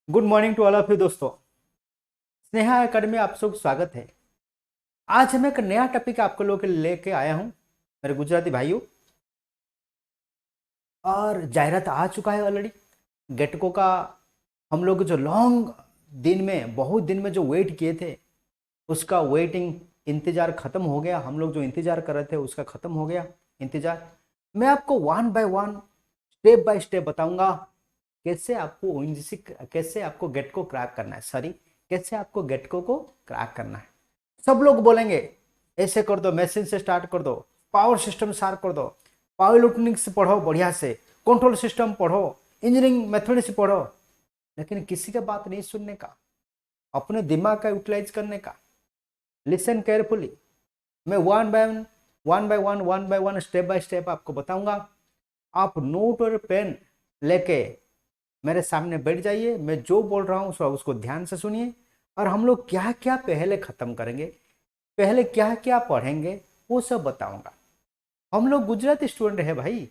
Good morning to all of you दोस्तों। Sneha academy आप सबको स्वागत है। आज मैं एक नया टॉपिक आपको लोगों के लिए लेके आया हूं मेरे गुजराती भाइयों। और जाहिरात आ चुका है ऑलरेडी गेटको का। हम लोग जो लॉन्ग दिन में बहुत दिन में जो वेट किए थे उसका वेटिंग इंतजार खत्म हो गया। हम लोग जो इंतजार कर रहे थे उसका खत्म हो गया इंतजार। मैं आपको one by one step by step बताऊंगा कैसे आपको ओएनजीसी कैसे आपको गेट को क्रैक करना है। सॉरी, कैसे आपको गेटको को क्रैक करना है। सब लोग बोलेंगे ऐसे कर दो, मशीन से स्टार्ट कर दो, पावर सिस्टम स्टार्ट कर दो, पावर इलेक्ट्रॉनिक्स पढ़ो बढ़िया से, कंट्रोल सिस्टम पढ़ो, इंजीनियरिंग मैथमेटिक्स पढ़ो। लेकिन किसी का बात नहीं सुनने का, अपने दिमाग का यूटिलाइज करने का। Listen carefully. मैं one by one step by step आपको बताऊंगा। आप नोट और पेन लेके मेरे सामने बैठ जाइए। मैं जो बोल रहा हूँ उसको ध्यान से सुनिए। और हम लोग क्या क्या पहले खत्म करेंगे, पहले क्या क्या पढ़ेंगे, वो सब बताऊंगा। हम लोग गुजराती स्टूडेंट है भाई।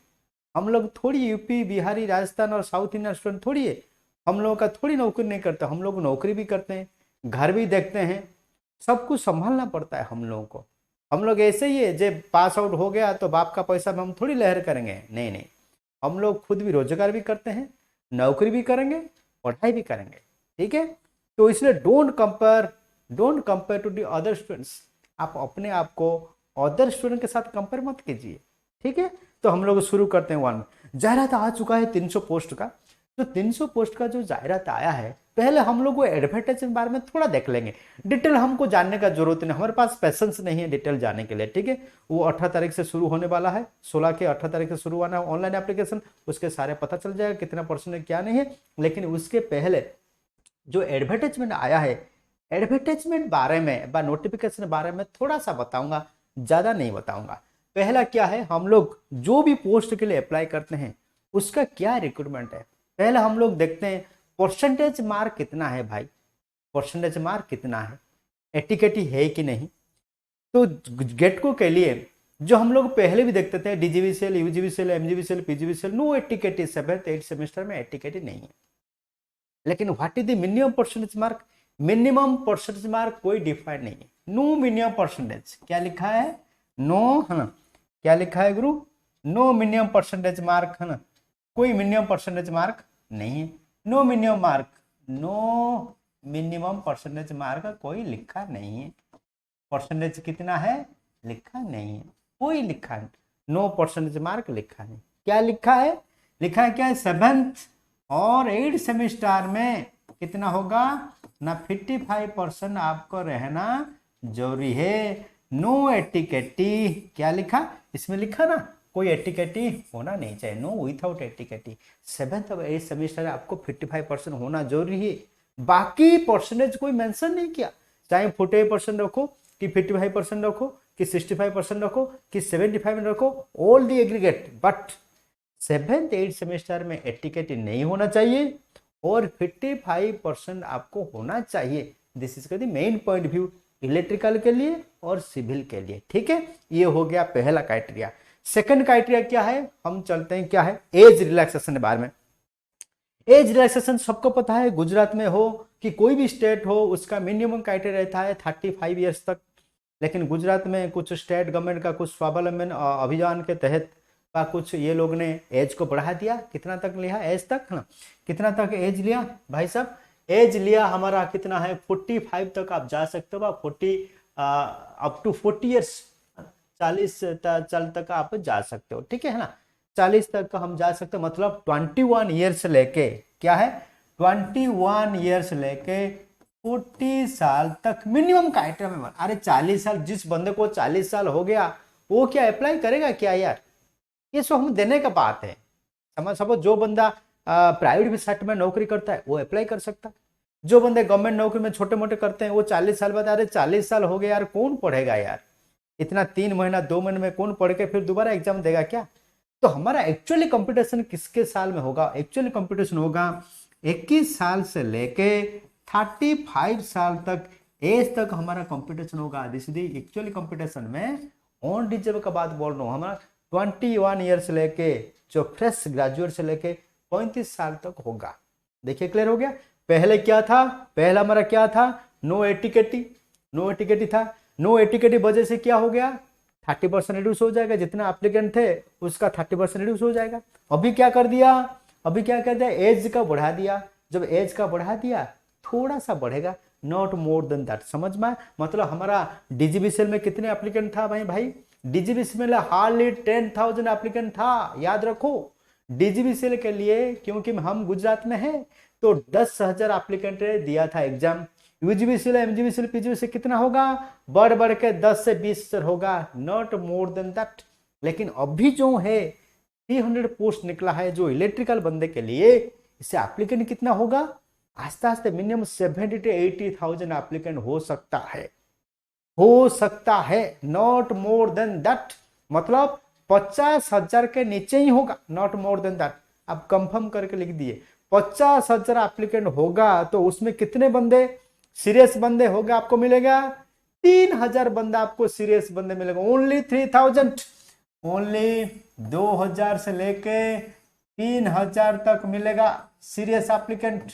हम लोग थोड़ी यूपी बिहारी राजस्थान और साउथ इंडियन स्टूडेंट थोड़ी है। हम लोगों का थोड़ी नौकरी नहीं करते। हम लोग नौकरी भी करते हैं, घर भी देखते हैं, सब कुछ संभालना पड़ता है हम लोगों को। हम लोग ऐसे ही है जब पास आउट हो गया तो बाप का पैसा में हम थोड़ी लहर करेंगे। नहीं नहीं, हम लोग खुद भी रोजगार भी करते हैं, नौकरी भी करेंगे, पढ़ाई भी करेंगे। ठीक है, तो इसलिए don't compare to the other students. आप अपने आप को अदर स्टूडेंट के साथ कंपेयर मत कीजिए। ठीक है, तो हम लोग शुरू करते हैं वन। जाहिरात आ चुका है 300 पोस्ट का। तो 300 पोस्ट का जो जाहिरात आया है, पहले हम लोग वो एडवर्टाइजमेंट के बारे में थोड़ा देख लेंगे। डिटेल हमको जानने का जरूरत नहीं, हमारे पास पैसेंस नहीं है डिटेल जानने के लिए। ठीक है, वो 18 तारीख से शुरू होने वाला है, 16 के 18 तारीख से शुरू होना है ऑनलाइन एप्लीकेशन। उसके सारे पता चल जाएगा कितना परसेंट है क्या नहीं है। लेकिन उसके पहले जो एडवर्टाइजमेंट आया है, एडवर्टाइजमेंट बारे में बा नोटिफिकेशन बारे में थोड़ा सा बताऊंगा, ज्यादा नहीं बताऊंगा। पहला क्या है, हम लोग जो भी पोस्ट के लिए अप्लाई करते हैं उसका क्या रिक्रूटमेंट है। पहले हम लोग देखते हैं परसेंटेज मार्क कितना है भाई, परसेंटेज मार्क कितना है, एटिकेटी है कि नहीं। तो गेटको के लिए जो हम लोग पहले भी देखते थे DGVCL, UGVCL, MGVCL, PGVCL, no ATKT, 7th 8th semester में एटिकेटी नहीं है। लेकिन what is the minimum percentage mark. Minimum percentage mark कोई डिफाइंड नहीं है। नो मिनिमम परसेंटेज, क्या लिखा है, नो, है ना, क्या लिखा है गुरु, नो मिनिमम परसेंटेज मार्क, है ना, कोई मिनिमम परसेंटेज मार्क नहीं है। No minimum mark, no minimum percentage mark कोई लिखा नहीं है। परसेंटेज कितना है लिखा नहीं है, कोई लिखा नहीं, नो परसेंटेज मार्क लिखा नहीं। क्या लिखा है, लिखा है क्या है, 7th और 8th सेमेस्टर में कितना होगा ना, 55% आपको रहना जरूरी है। नो एटिकेटी, क्या लिखा इसमें, लिखा ना कोई एटिकेटी होना नहीं चाहिए, नो विथआउट एटिकेटी। 7th और 8th सेमेस्टर आपको 55% होना जरूरी है। बाकी परसेंटेज कोई मेंशन नहीं किया, चाहे 48% रखो कि 55% रखो कि 65% रखो कि 75 रखो, all the aggregate. But 7th 8th semester में एटिकेट नहीं होना चाहिए और 55% आपको होना चाहिए। This is the main point view electrical के लिए और सिविल के लिए। ठीक है, ये हो गया पहला क्राइटेरिया। सेकंड क्राइटेरिया क्या है, हम चलते हैं क्या है, एज रिलैक्सेशन के बारे में। एज रिलैक्सेशन सबको पता है, गुजरात में हो कि कोई भी स्टेट हो उसका मिनिमम क्राइटेरिया रहता है 35 ईयर्स तक। लेकिन गुजरात में कुछ स्टेट गवर्नमेंट का कुछ स्वावलंबन अभियान के तहत का कुछ ये लोग ने एज को बढ़ा दिया। कितना तक लिया एज तक, है ना, कितना तक एज लिया भाई साहब, एज लिया हमारा कितना है 45 तक आप जा सकते हो। 40 अप टू 40 ईयर्स, 40 साल तक आप जा सकते हो। ठीक है ना, 40 तक हम जा सकते हैं, मतलब 21 ईयर्स लेके, क्या है 21 ईयर्स लेके 40 साल तक मिनिमम क्राइटेरिया में। अरे 40 साल, जिस बंदे को 40 साल हो गया वो क्या अप्लाई करेगा क्या यार, ये सब हम देने का बात है। समझ सपोज जो बंदा प्राइवेट सेक्टर में नौकरी करता है वो अप्लाई कर सकता है। जो बंदे गवर्नमेंट नौकरी में छोटे मोटे करते हैं वो 40 साल बाद, अरे 40 साल हो गया यार, कौन पढ़ेगा यार इतना, 3 महीना 2 महीने में कौन पढ़ के फिर दोबारा एग्जाम देगा क्या। तो हमारा एक्चुअली कंपटीशन किसके साल में होगा, एक्चुअली कंपटीशन होगा 21 साल से लेके 35 साल तक, एज तक हमारा कंपटीशन होगा। दिस इज एक्चुअली कंपटीशन में ऑन रिजर्व का बात बोल रहा हूँ, हमारा 21 ईयर से लेके जो फ्रेश ग्रेजुएट से लेके 35 साल तक होगा। देखिए क्लियर हो गया। पहले क्या था, पहला हमारा क्या था, नो एटिकेटी, नो एटिकेटी था। नो एटिकेटी वजह से क्या हो गया, 30% रिड्यूस हो जाएगा, जितना एप्लीकेंट थे उसका 30% रिड्यूस हो जाएगा। अभी क्या कर दिया, अभी क्या कर दिया, एज का बढ़ा दिया। जब एज का बढ़ा दिया थोड़ा सा बढ़ेगा, नॉट मोर देन दैट। समझ में, मतलब हमारा डीजीबीसीएल में कितने एप्लीकेंट था भाई, डीजीबीसीएल में हार्डली 10,000 एप्लीकेंट था, याद रखो। डीजीबीसीएल के लिए क्योंकि हम गुजरात में हैं तो 10,000 एप्लीकेंट दिया था एग्जाम। यूजीबीसीएल, एमजीबीसीएल, पीजीबीसीएल कितना होगा, बढ़ बढ़ के 10 से 20 होगा, नॉट मोर देन दैट। लेकिन अभी जो है 300 पोस्ट निकला है जो इलेक्ट्रिकल बंदे के लिए, इससे एप्लीकेंट कितना होगा, आस्ते आस्ते मिनिमम 70 to 80,000 एप्लीकेंट हो सकता है, हो सकता है, नॉट मोर देन दैट। मतलब 50,000 के नीचे ही होगा, नॉट मोर देन दैट। आप कंफर्म करके लिख दिए, 50,000 एप्लीकेंट होगा तो उसमें कितने बंदे सीरियस बंदे होगा आपको मिलेगा, 3,000 बंदा आपको सीरियस बंदे मिलेगा, ओनली 3,000, ओनली 2,000 से लेके 3,000 तक मिलेगा सीरियस एप्लीकेंट,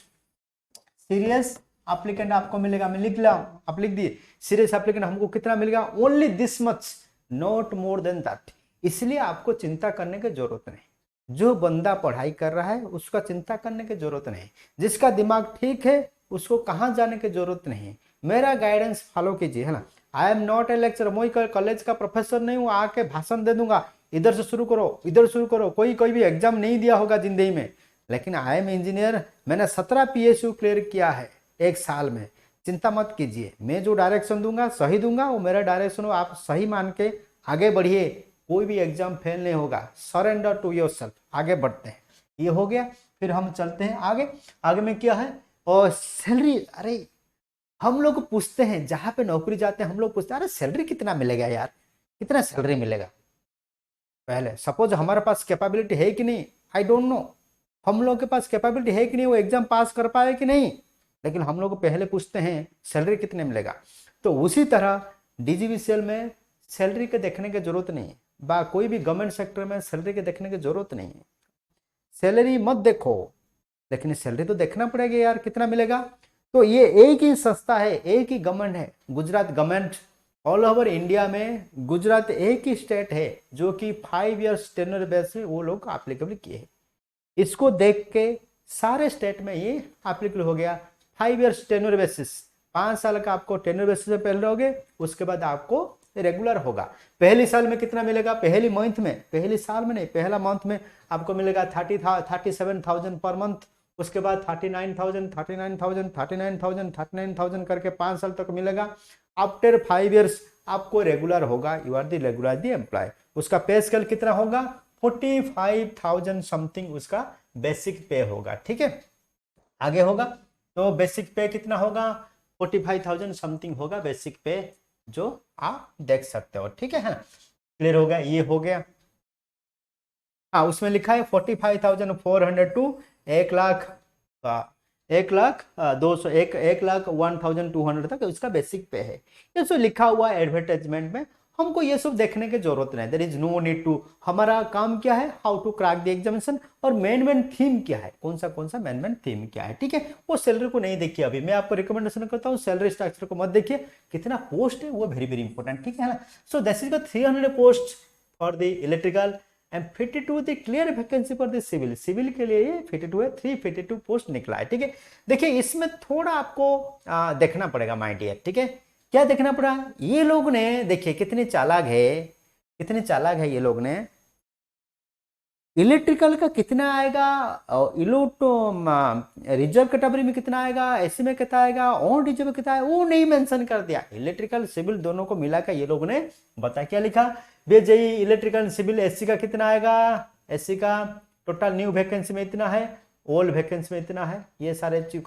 सीरियस एप्लीकेंट आपको मिलेगा। मैं लिख लाऊं, आप लिख दिए, सीरियस एप्लीकेंट हमको कितना मिलेगा, only this much, not more than that. इसलिए आपको चिंता करने की जरूरत नहीं, जो बंदा पढ़ाई कर रहा है उसका चिंता करने की जरूरत नहीं, जिसका दिमाग ठीक है उसको कहाँ जाने की जरूरत नहीं। मेरा गाइडेंस फॉलो कीजिए, है ना। आई एम नॉट ए लेक्चर, मैं कॉलेज का प्रोफेसर नहीं हूँ आके भाषण दे दूंगा, इधर से शुरू करो इधर शुरू करो। कोई भी एग्जाम नहीं दिया होगा जिंदगी में, लेकिन आई एम इंजीनियर, मैंने 17 PSU क्लियर किया है एक साल में। चिंता मत कीजिए, मैं जो डायरेक्शन दूंगा सही दूंगा, वो मेरा डायरेक्शन हो, आप सही मान के आगे बढ़िए, कोई भी एग्जाम फेल नहीं होगा। सरेंडर टू योरसेल्फ, आगे बढ़ते हैं। ये हो गया, फिर हम चलते हैं आगे। आगे में क्या है, और सैलरी। अरे हम लोग पूछते हैं, जहां पे नौकरी जाते हैं हम लोग पूछते हैं, अरे सैलरी कितना मिलेगा यार, कितना सैलरी मिलेगा। पहले सपोज हमारे पास कैपेबिलिटी है कि नहीं, आई डोंट नो, हम लोग के पास कैपेबिलिटी है कि नहीं, वो एग्जाम पास कर पाए कि नहीं, लेकिन हम लोग पहले पूछते हैं सैलरी कितने मिलेगा। तो उसी तरह डीजीबीसीएल में सैलरी के देखने की जरूरत नहीं है, कोई भी गवर्नमेंट सेक्टर में सैलरी के देखने की जरूरत नहीं है। सैलरी मत देखो, लेकिन सैलरी तो देखना पड़ेगा यार कितना मिलेगा। तो ये एक ही संस्था है, एक ही गवर्नमेंट है, Gujarat government. All over India में गुजरात एक ही स्टेट है जो कि 5 ईयर्स टेन्योर बेस में वो लोग एप्लीकेबल किए हैं। इसको देख के सारे स्टेट में ये एप्लीकेबल हो गया। 5 ईयर्स टेन्योर बेसिस, 5 साल का आपको टेन्योर बेसिस पे पहले रहोगे, उसके बाद आपको रेगुलर होगा। पहली साल में कितना मिलेगा, पहली मंथ में, पहली साल में नहीं, पहला मंथ में आपको मिलेगा 37,000 पर मंथ। उसके बाद 39,000, 39,000, 39,000, 39,000 करके 5 साल तक मिलेगा। आफ्टर 5 ईयर्स आपको रेगुलर होगा, you are the regular the employ. उसका पे स्केल कितना होगा, 45,000 समथिंग उसका बेसिक पे होगा। ठीक है, आगे होगा तो बेसिक पे कितना होगा, 45,000 समथिंग होगा बेसिक पे, जो आप देख सकते हो। ठीक है ना, क्लियर हो गया, ये हो गया। हाँ, उसमें लिखा है 45,400 टू 1,00,000 का 1,00,200 1,01,200 तक उसका बेसिक पे है। ये सब लिखा हुआ है एडवर्टाइजमेंट में, हमको ये सब देखने की जरूरत नहीं, there is no need to. हमारा काम क्या है, how to crack the examination, और मेन थीम क्या है, कौन सा मेन थीम क्या है। ठीक है, वो सैलरी को नहीं देखिए, अभी मैं आपको रिकमेंडेशन करता हूँ सैलरी स्ट्रक्चर को मत देखिए, कितना पोस्ट है वो वेरी वेरी इंपॉर्टेंट। ठीक है ना, so this is the 300 post for the electrical and 52 the clear vacancy for the civil. Civil के लिए ये 52 है, 352 पोस्ट निकला है। ठीक है, देखिए इसमें थोड़ा आपको देखना पड़ेगा माय डियर। ठीक है, क्या देखना पड़ा, ये लोग ने देखिए कितने चालाक है, कितने चालाक है ये लोग ने। इलेक्ट्रिकल का कितना आएगा, रिजर्व कैटेगरी में कितना आएगा, एसी में कितना आएगा, ऑन रिजर्व कितना है, वो नहीं मेंशन कर दिया। इलेक्ट्रिकल सिविल दोनों को मिलाकर ये लोग ने बता क्या लिखा, बेजई इलेक्ट्रिकल सिविल एससी का कितना आएगा, एससी का टोटल न्यू वैकेंसी में इतना है, ओल्ड वैकेंसी में इतना है, ये सारे चीज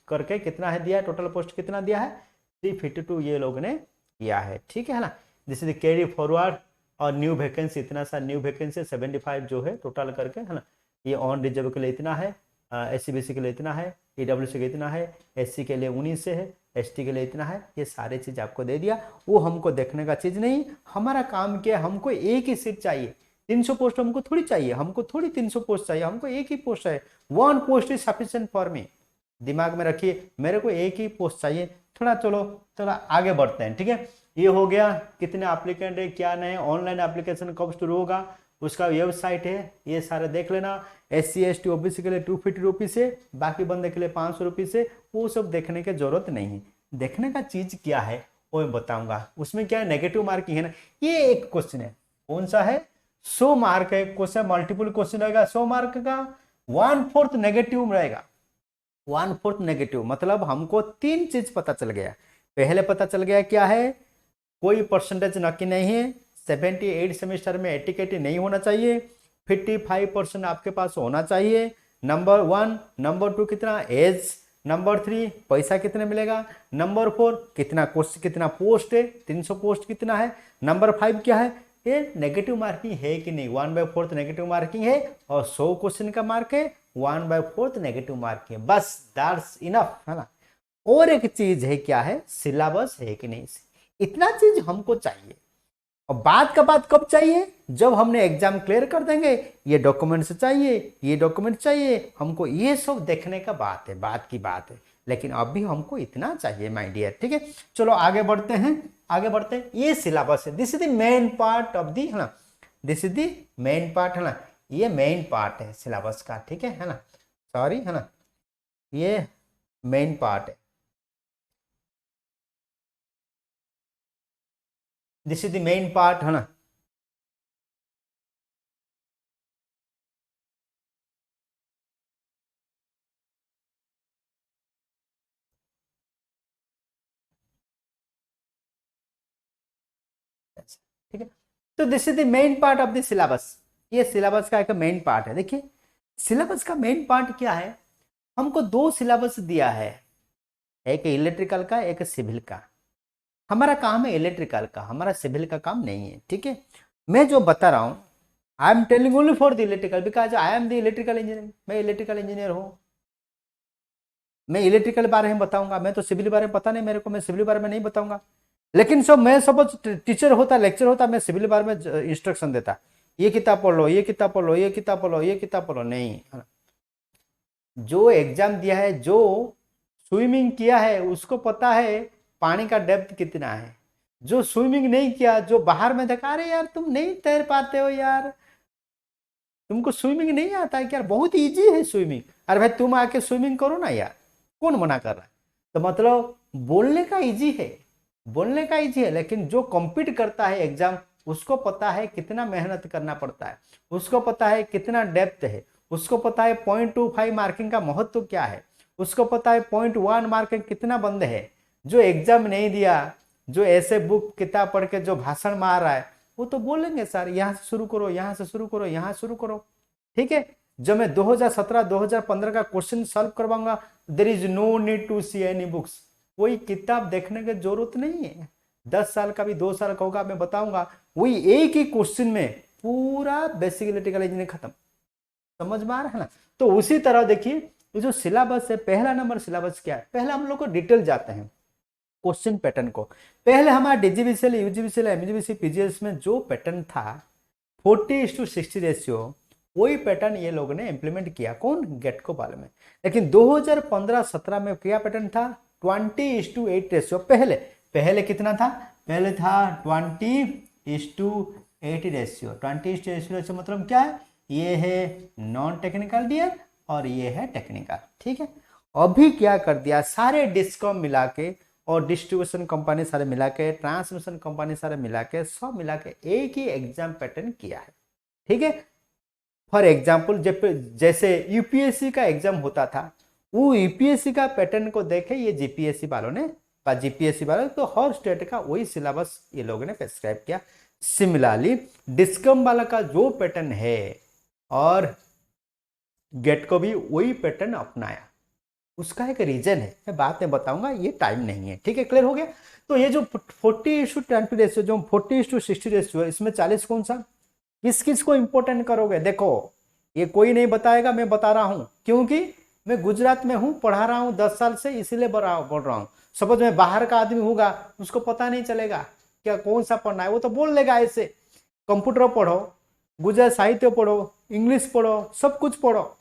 करके कितना है दिया, टोटल पोस्ट कितना दिया है 352 ये लोग ने किया है। ठीक है ना, दिस इज कैरी फॉरवर्ड, और न्यू वैकेंसी इतना सा न्यू वैकेंसी 75 जो है टोटल करके, है ना। ये ऑन रिजर्व के लिए इतना है, एससी बीसी के लिए इतना है, ईडब्ल्यूसी के इतना है, एससी के लिए 19 से है, एसटी के लिए इतना है, ये सारे चीज आपको दे दिया। वो हमको देखने का चीज नहीं, हमारा काम क्या है, हमको एक ही सीट चाहिए। 300 पोस्ट हमको थोड़ी चाहिए, हमको थोड़ी 300 पोस्ट चाहिए, हमको एक ही पोस्ट है, 1 post is sufficient for me. दिमाग में रखिए, मेरे को एक ही पोस्ट चाहिए। थोड़ा चलो थोड़ा आगे बढ़ते हैं, ठीक है। ये हो गया कितने एप्लीकेंट है, क्या नहीं, ऑनलाइन एप्लीकेशन कब शुरू होगा, उसका वेबसाइट है, ये सारे देख लेना। SC ST OBC के लिए 250 रुपीज़ है, बाकी बंदे के लिए 500 रुपीज़ है। वो सब देखने की जरूरत नहीं है। देखने का चीज क्या है वो मैं बताऊंगा। उसमें क्या है, नेगेटिव मार्किंग है ना। ये एक क्वेश्चन है, कौन सा है, 100 मार्क है क्वेश्चन, मल्टीपल क्वेश्चन रहेगा 100 मार्क का, 1/4 नेगेटिव रहेगा। 1/4 नेगेटिव मतलब हमको 3 चीज पता चल गया। पहले पता चल गया क्या है, कोई परसेंटेज नक्की नहीं है, 78 सेमेस्टर में 80 नहीं होना चाहिए, 55% आपके पास होना चाहिए, नंबर 1। नंबर 2 कितना एज, नंबर 3 पैसा कितने मिलेगा, नंबर 4 कितना कोर्स, कितना पोस्ट है, 300 पोस्ट कितना है, नंबर 5 क्या है, ये नेगेटिव मार्किंग है कि नहीं, 1/4 नेगेटिव मार्किंग है, और 100 क्वेश्चन का मार्क है, 1/4 नेगेटिव मार्किंग है, बस दैट्स इनफ, है ना। और एक चीज है, क्या है, सिलेबस है कि नहीं, इतना चीज हमको चाहिए। और बात का बात कब चाहिए, जब हमने एग्जाम क्लियर कर देंगे, ये डॉक्यूमेंट्स चाहिए, ये डॉक्यूमेंट चाहिए हमको, ये सब देखने का बात है, बात की बात है। लेकिन अभी हमको इतना चाहिए माय डियर, ठीक है। चलो आगे बढ़ते हैं, आगे बढ़ते हैं। ये सिलेबस है, this is the main part of the, है ना, this is the main part, है ना, ये मेन पार्ट है सिलेबस का, ठीक है ना, सॉरी, है ना, ये मेन पार्ट है, this is the main part, है ना। ठीक है, तो this is the main part of the syllabus. ये सिलेबस का एक मेन पार्ट है। देखिए सिलेबस का मेन पार्ट क्या है, हमको 2 सिलेबस दिया है, एक इलेक्ट्रिकल का, एक सिविल का। हमारा काम है इलेक्ट्रिकल का, हमारा सिविल का काम नहीं है, ठीक है। मैं जो बता रहा हूं, I am telling only for the electrical, because I am the electrical engineer, मैं इलेक्ट्रिकल इंजीनियर हूं। मैं इलेक्ट्रिकल के बारे में बताऊंगा, मैं तो सिविल बारे में पता नहीं मेरे को, मैं सिविल बारे में नहीं बताऊंगा। लेकिन सब मैं सपोज टीचर होता, लेक्चर होता, मैं सिविल बारे में इंस्ट्रक्शन देता, ये किताब पढ़ लो, ये किताब पढ़ लो, ये किताब पढ़ लो, ये किताब पढ़ लो, नहीं। जो एग्जाम दिया है, जो स्विमिंग किया है उसको पता है पानी का डेप्थ कितना है। जो स्विमिंग नहीं किया, जो बाहर में देखा, अरे यार तुम नहीं तैर पाते हो यार, तुमको स्विमिंग नहीं आता है क्या, बहुत इजी है स्विमिंग, अरे भाई तुम आके स्विमिंग करो ना यार, कौन मना कर रहा है। तो मतलब बोलने का इजी है, बोलने का इजी है, लेकिन जो कॉम्पीट करता है एग्जाम, उसको पता है कितना मेहनत करना पड़ता है, उसको पता है कितना डेप्थ है, उसको पता है 0.25 मार्किंग का महत्व क्या है, उसको पता है 0.1 मार्किंग कितना बंद है। जो एग्जाम नहीं दिया, जो ऐसे बुक किताब पढ़ के जो भाषण मार रहा है, वो तो बोलेंगे सर यहाँ से शुरू करो, यहाँ से शुरू करो, यहाँ शुरू करो, ठीक है। जब मैं 2017 2015 का क्वेश्चन सॉल्व करवाऊंगा, there is no need to see any books, कोई किताब देखने की जरूरत नहीं है। 10 साल का भी 2 साल का होगा, मैं बताऊंगा, वही एक ही क्वेश्चन में पूरा बेसिक इलेक्ट्रिकल इंजीनियरिंग खत्म, समझ में आ रहा है ना। तो उसी तरह देखिए ये जो सिलेबस है, पहला नंबर सिलेबस क्या है, पहले हम लोग को डिटेल जाते हैं क्वेश्चन पैटर्न को। पहले हमारा डीजीबीसीएल, यूजीबीसीएल, एमजीबीसी, पीजीएस में जो पैटर्न था 40:60 रेशियो, वही पैटर्न ये लोगों ने इंप्लीमेंट किया, कौन, गेटको वाले में। लेकिन 2015-17 में क्या पैटर्न था, 20:8 रेशियो। पहले पहले कितना था, पहले था 20:8 रेशियो। 20:8 रेशियो मतलब क्या है, ये है नॉन टेक्निकल डियर और ये है टेक्निकल, ठीक है। अभी क्या कर दिया, सारे डिस्कॉम मिला के और डिस्ट्रीब्यूशन कंपनी सारे मिला के, ट्रांसमिशन कंपनी सारे मिला के, सब मिला के एक ही एग्जाम पैटर्न किया है, ठीक है। फॉर एग्जाम्पल जैसे यूपीएससी का एग्जाम होता था, वो यूपीएससी का पैटर्न को देखे ये जीपीएससी वालों ने, जीपीएससी वालों, तो हर स्टेट का वही सिलेबस ये लोगों ने प्रेस्क्राइब किया। सिमिलरली डिस्कम वाला का जो पैटर्न है और गेट को भी वही पैटर्न अपनाया, उसका एक रीजन है, मैं बाद में बताऊंगा, ये टाइम नहीं है, ठीक है। क्लियर हो गया। तो ये जो 40:10 रेशियो, जो 40:60 रेशियो है, इसमें 40 कौन सा, किस किस को इंपॉर्टेंट करोगे, देखो ये कोई नहीं बताएगा, मैं बता रहा हूं, क्योंकि मैं गुजरात में हूं, पढ़ा रहा हूं 10 साल से, इसीलिए बोल रहा हूं। सपोज मैं बाहर का आदमी होगा, उसको पता नहीं चलेगा क्या कौन सा पढ़ना है, वो तो बोल लेगा ऐसे, कंप्यूटर पढ़ो, गुजरात साहित्य पढ़ो, इंग्लिश पढ़ो, सब कुछ पढ़ो,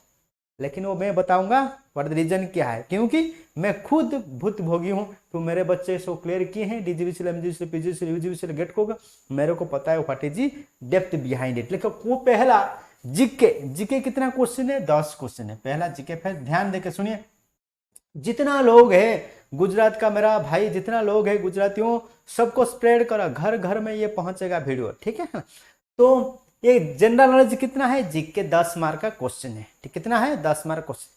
लेकिन वो मैं बताऊंगा फॉर द रीजन क्या है, क्योंकि मैं खुद भुक्तभोगी हूँ। तो मेरे बच्चे इसको क्लियर किए हैं, DGVCL, MGVCL, PGVCL, UGVCL, gate को, मेरे को पता है what is depth behind it. लेकिन वो पहला जीके, जीके कितना क्वेश्चन है, 10 क्वेश्चन है पहला जीके। फिर ध्यान देके सुनिए, जितना लोग है गुजरात का मेरा भाई, जितना लोग है गुजरातियों, सबको स्प्रेड करो, घर घर में ये पहुंचेगा वीडियो, ठीक है। तो ये जनरल नॉलेज कितना है, जीके 10 मार्क का क्वेश्चन है, ठीक, कितना है, 10 मार्क क्वेश्चन।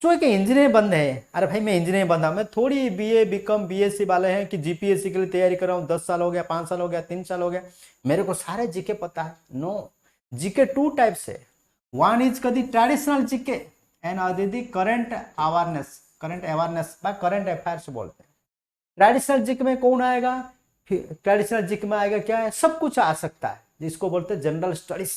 जो कि इंजीनियर बंद है, अरे भाई मैं इंजीनियर बंदा, मैं थोड़ी बीए बीकॉम बीएससी वाले हैं कि जीपीएससी के लिए तैयारी कर रहा हूँ, 10 साल हो गया, 5 साल हो गया, 3 साल हो गया, मेरे को सारे जीके पता है। नो, जीके 2 टाइप से, वन इज कदी traditional GK and other current awareness, current awareness बा करंट अफेयर्स बोलते हैं। ट्रेडिशनल जीके में कौन आएगा, ट्रेडिशनल जीके में आएगा क्या है, सब कुछ आ सकता है, जिसको बोलते हैं जनरल स्टडीज,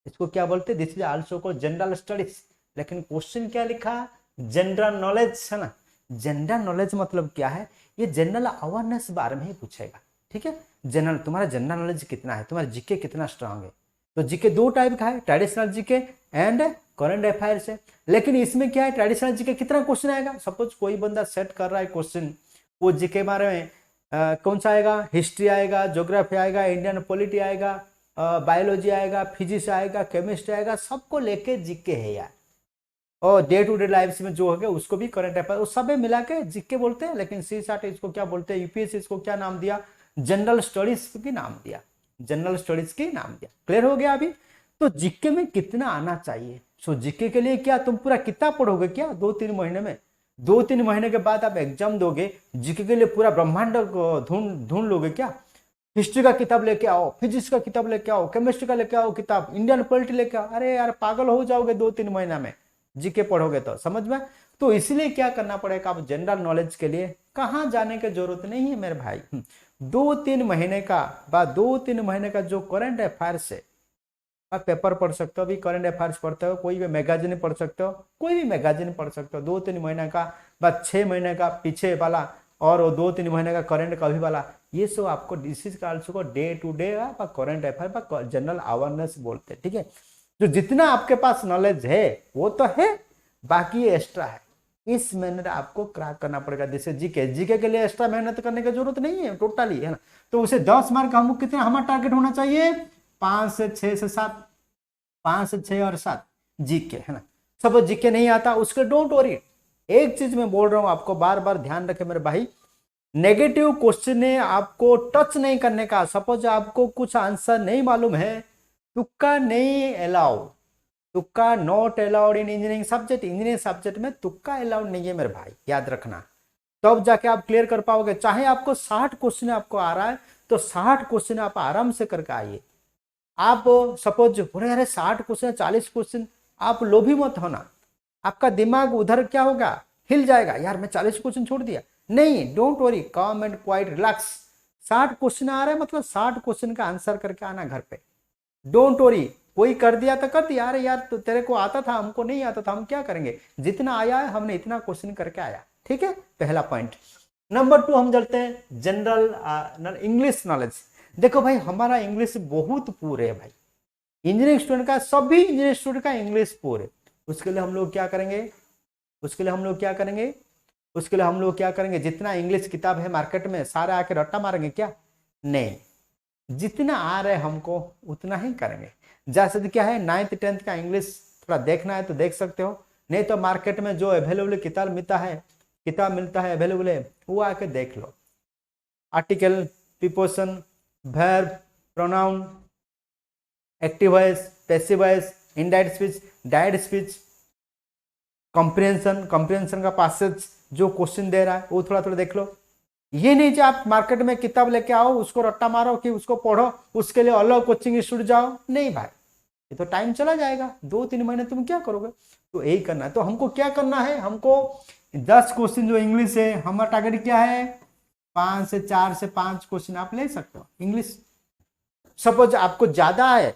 इसको क्या बोलते हैं, this is also called general studies. लेकिन क्वेश्चन क्या लिखा, जनरल नॉलेज है ना। जनरल नॉलेज मतलब क्या है, ये जनरल अवेयरनेस बारे में ही पूछेगा, ठीक है। जनरल, तुम्हारा जनरल नॉलेज कितना है, तुम्हारा जीके कितना स्ट्रांग है। तो जीके 2 टाइप का है, traditional GK and current affairs है। लेकिन इसमें क्या है, ट्रेडिशनल जीके कितना क्वेश्चन आएगा, सपोज कोई बंदा सेट कर रहा है क्वेश्चन, वो जीके बारे में कौन सा आएगा, हिस्ट्री आएगा, ज्योग्राफी आएगा, इंडियन पॉलिटी आएगा, बायोलॉजी आएगा, फिजिक्स आएगा, केमिस्ट्री आएगा, सबको लेके जीके है यार। और डे टू डे लाइफ में जो है उसको भी करंट अफेयर, उस सब मिला के जीके बोलते हैं। लेकिन CSAT इसको क्या बोलते हैं, यूपीएससी इसको क्या नाम दिया, जनरल स्टडीज की नाम दिया, जनरल स्टडीज की नाम दिया। क्लियर हो गया अभी। तो जीके में कितना आना चाहिए, सो जीके के लिए क्या तुम पूरा किताब पढ़ोगे क्या 2-3 महीने में, 2-3 महीने के बाद आप एग्जाम दोगे, जीके के लिए पूरा ब्रह्मांड ढूंढ लोगे क्या। हिस्ट्री का किताब लेके आओ, फिजिक्स का किताब लेके आओ, केमिस्ट्री का लेके आओ किताब, इंडियन पॉलिटी लेके आओ, अरे यार पागल हो जाओगे 2-3 महीना में जीके पढ़ोगे तो, समझ में। तो इसलिए क्या करना पड़ेगा, आप जनरल नॉलेज के लिए कहाँ जाने की जरूरत नहीं है मेरे भाई। 2-3 महीने का बाद 2-3 महीने का जो करंट अफेयर्स है, आप पेपर पढ़ सकते हो, अभी करंट अफेयर्स पढ़ते हो, कोई भी मैगजीन पढ़ सकते हो, कोई भी मैगजीन पढ़ सकते हो। 2-3 महीने का बाद 6 महीने का पीछे वाला, और 2-3 महीने का करंट का अभी वाला, ये सब आपको डिसीज का आल्सो को day to day current affair general awareness बोलते हैं, ठीक है। जो जितना आपके पास नॉलेज है वो तो है, बाकी ये एक्स्ट्रा है, इस मेहनत आपको क्रैक करना पड़ेगा। जैसे जीके, जीके के लिए एक्स्ट्रा मेहनत करने की जरूरत नहीं है टोटली, है ना। तो उसे 10 मार्क हमको कितना, हमारा टारगेट होना चाहिए 5 से 6 से 7, 5 से 6 और 7 जीके, है ना। सब जीके नहीं आता उसके डोंट वरी। एक चीज मैं बोल रहा हूं आपको, बार बार ध्यान रखे मेरे भाई, नेगेटिव क्वेश्चन ने आपको टच नहीं करने का। सपोज आपको कुछ आंसर नहीं मालूम है, तुक्का नहीं अलाउड, तुक्का not allowed in engineering subject. Engineering subject में तुक्का अलाउड नहीं है मेरे भाई, याद रखना। तब जाके आप क्लियर कर पाओगे। चाहे आपको 60 क्वेश्चन आपको आ रहा है तो 60 क्वेश्चन आप आराम से करके आइए। आप सपोज बोले अरे 60 क्वेश्चन 40 क्वेश्चन, आप लोभी मत होना, आपका दिमाग उधर क्या होगा, हिल जाएगा, यार मैं 40 क्वेश्चन छोड़ दिया। नहीं, don't worry, come and quite relax. 60 question आ रहा है मतलब 60 क्वेश्चन का आंसर करके आना घर पे, डोंट वरी। कोई कर दिया तो कर दिया, अरे यार तो तेरे को आता था, हमको नहीं आता था, हम क्या करेंगे, जितना आया है हमने इतना क्वेश्चन करके आया, ठीक है। पहला पॉइंट। नंबर 2 हम चलते हैं जनरल इंग्लिश नॉलेज। देखो भाई हमारा इंग्लिश बहुत पूरे है भाई, इंजीनियरिंग स्टूडेंट का, सभी इंजीनियरिंग स्टूडेंट का इंग्लिश पूरे। उसके लिए हम लोग क्या करेंगे, उसके लिए हम लोग क्या करेंगे, उसके लिए हम लोग क्या करेंगे, जितना इंग्लिश किताब है मार्केट में सारे आके रट्टा मारेंगे क्या, नहीं, जितना आ रहा है हमको उतना ही करेंगे। जैसे क्या है 9th 10th का इंग्लिश थोड़ा देखना है तो देख सकते हो, नहीं तो मार्केट में जो अवेलेबल किताब मिलता है अवेलेबल है, वो आके देख लो। Article, preposition, verb, pronoun, active voice, passive voice, indirect speech, direct speech, comprehension का पासेज जो क्वेश्चन दे रहा है वो थोड़ा थोड़ा देख लो। ये नहीं कि आप मार्केट में किताब लेके आओ, उसको रट्टा मारो कि उसको पढ़ो, उसके लिए अलग कोचिंग इंस्टीट्यूट जाओ, नहीं भाई, ये तो टाइम चला जाएगा, 2-3 महीने तुम क्या करोगे। तो यही करना है। तो हमको क्या करना है, हमको 10 क्वेश्चन जो इंग्लिश है, हमारा टारगेट क्या है, 4 से 5 क्वेश्चन आप ले सकते हो इंग्लिश। सपोज आपको ज्यादा है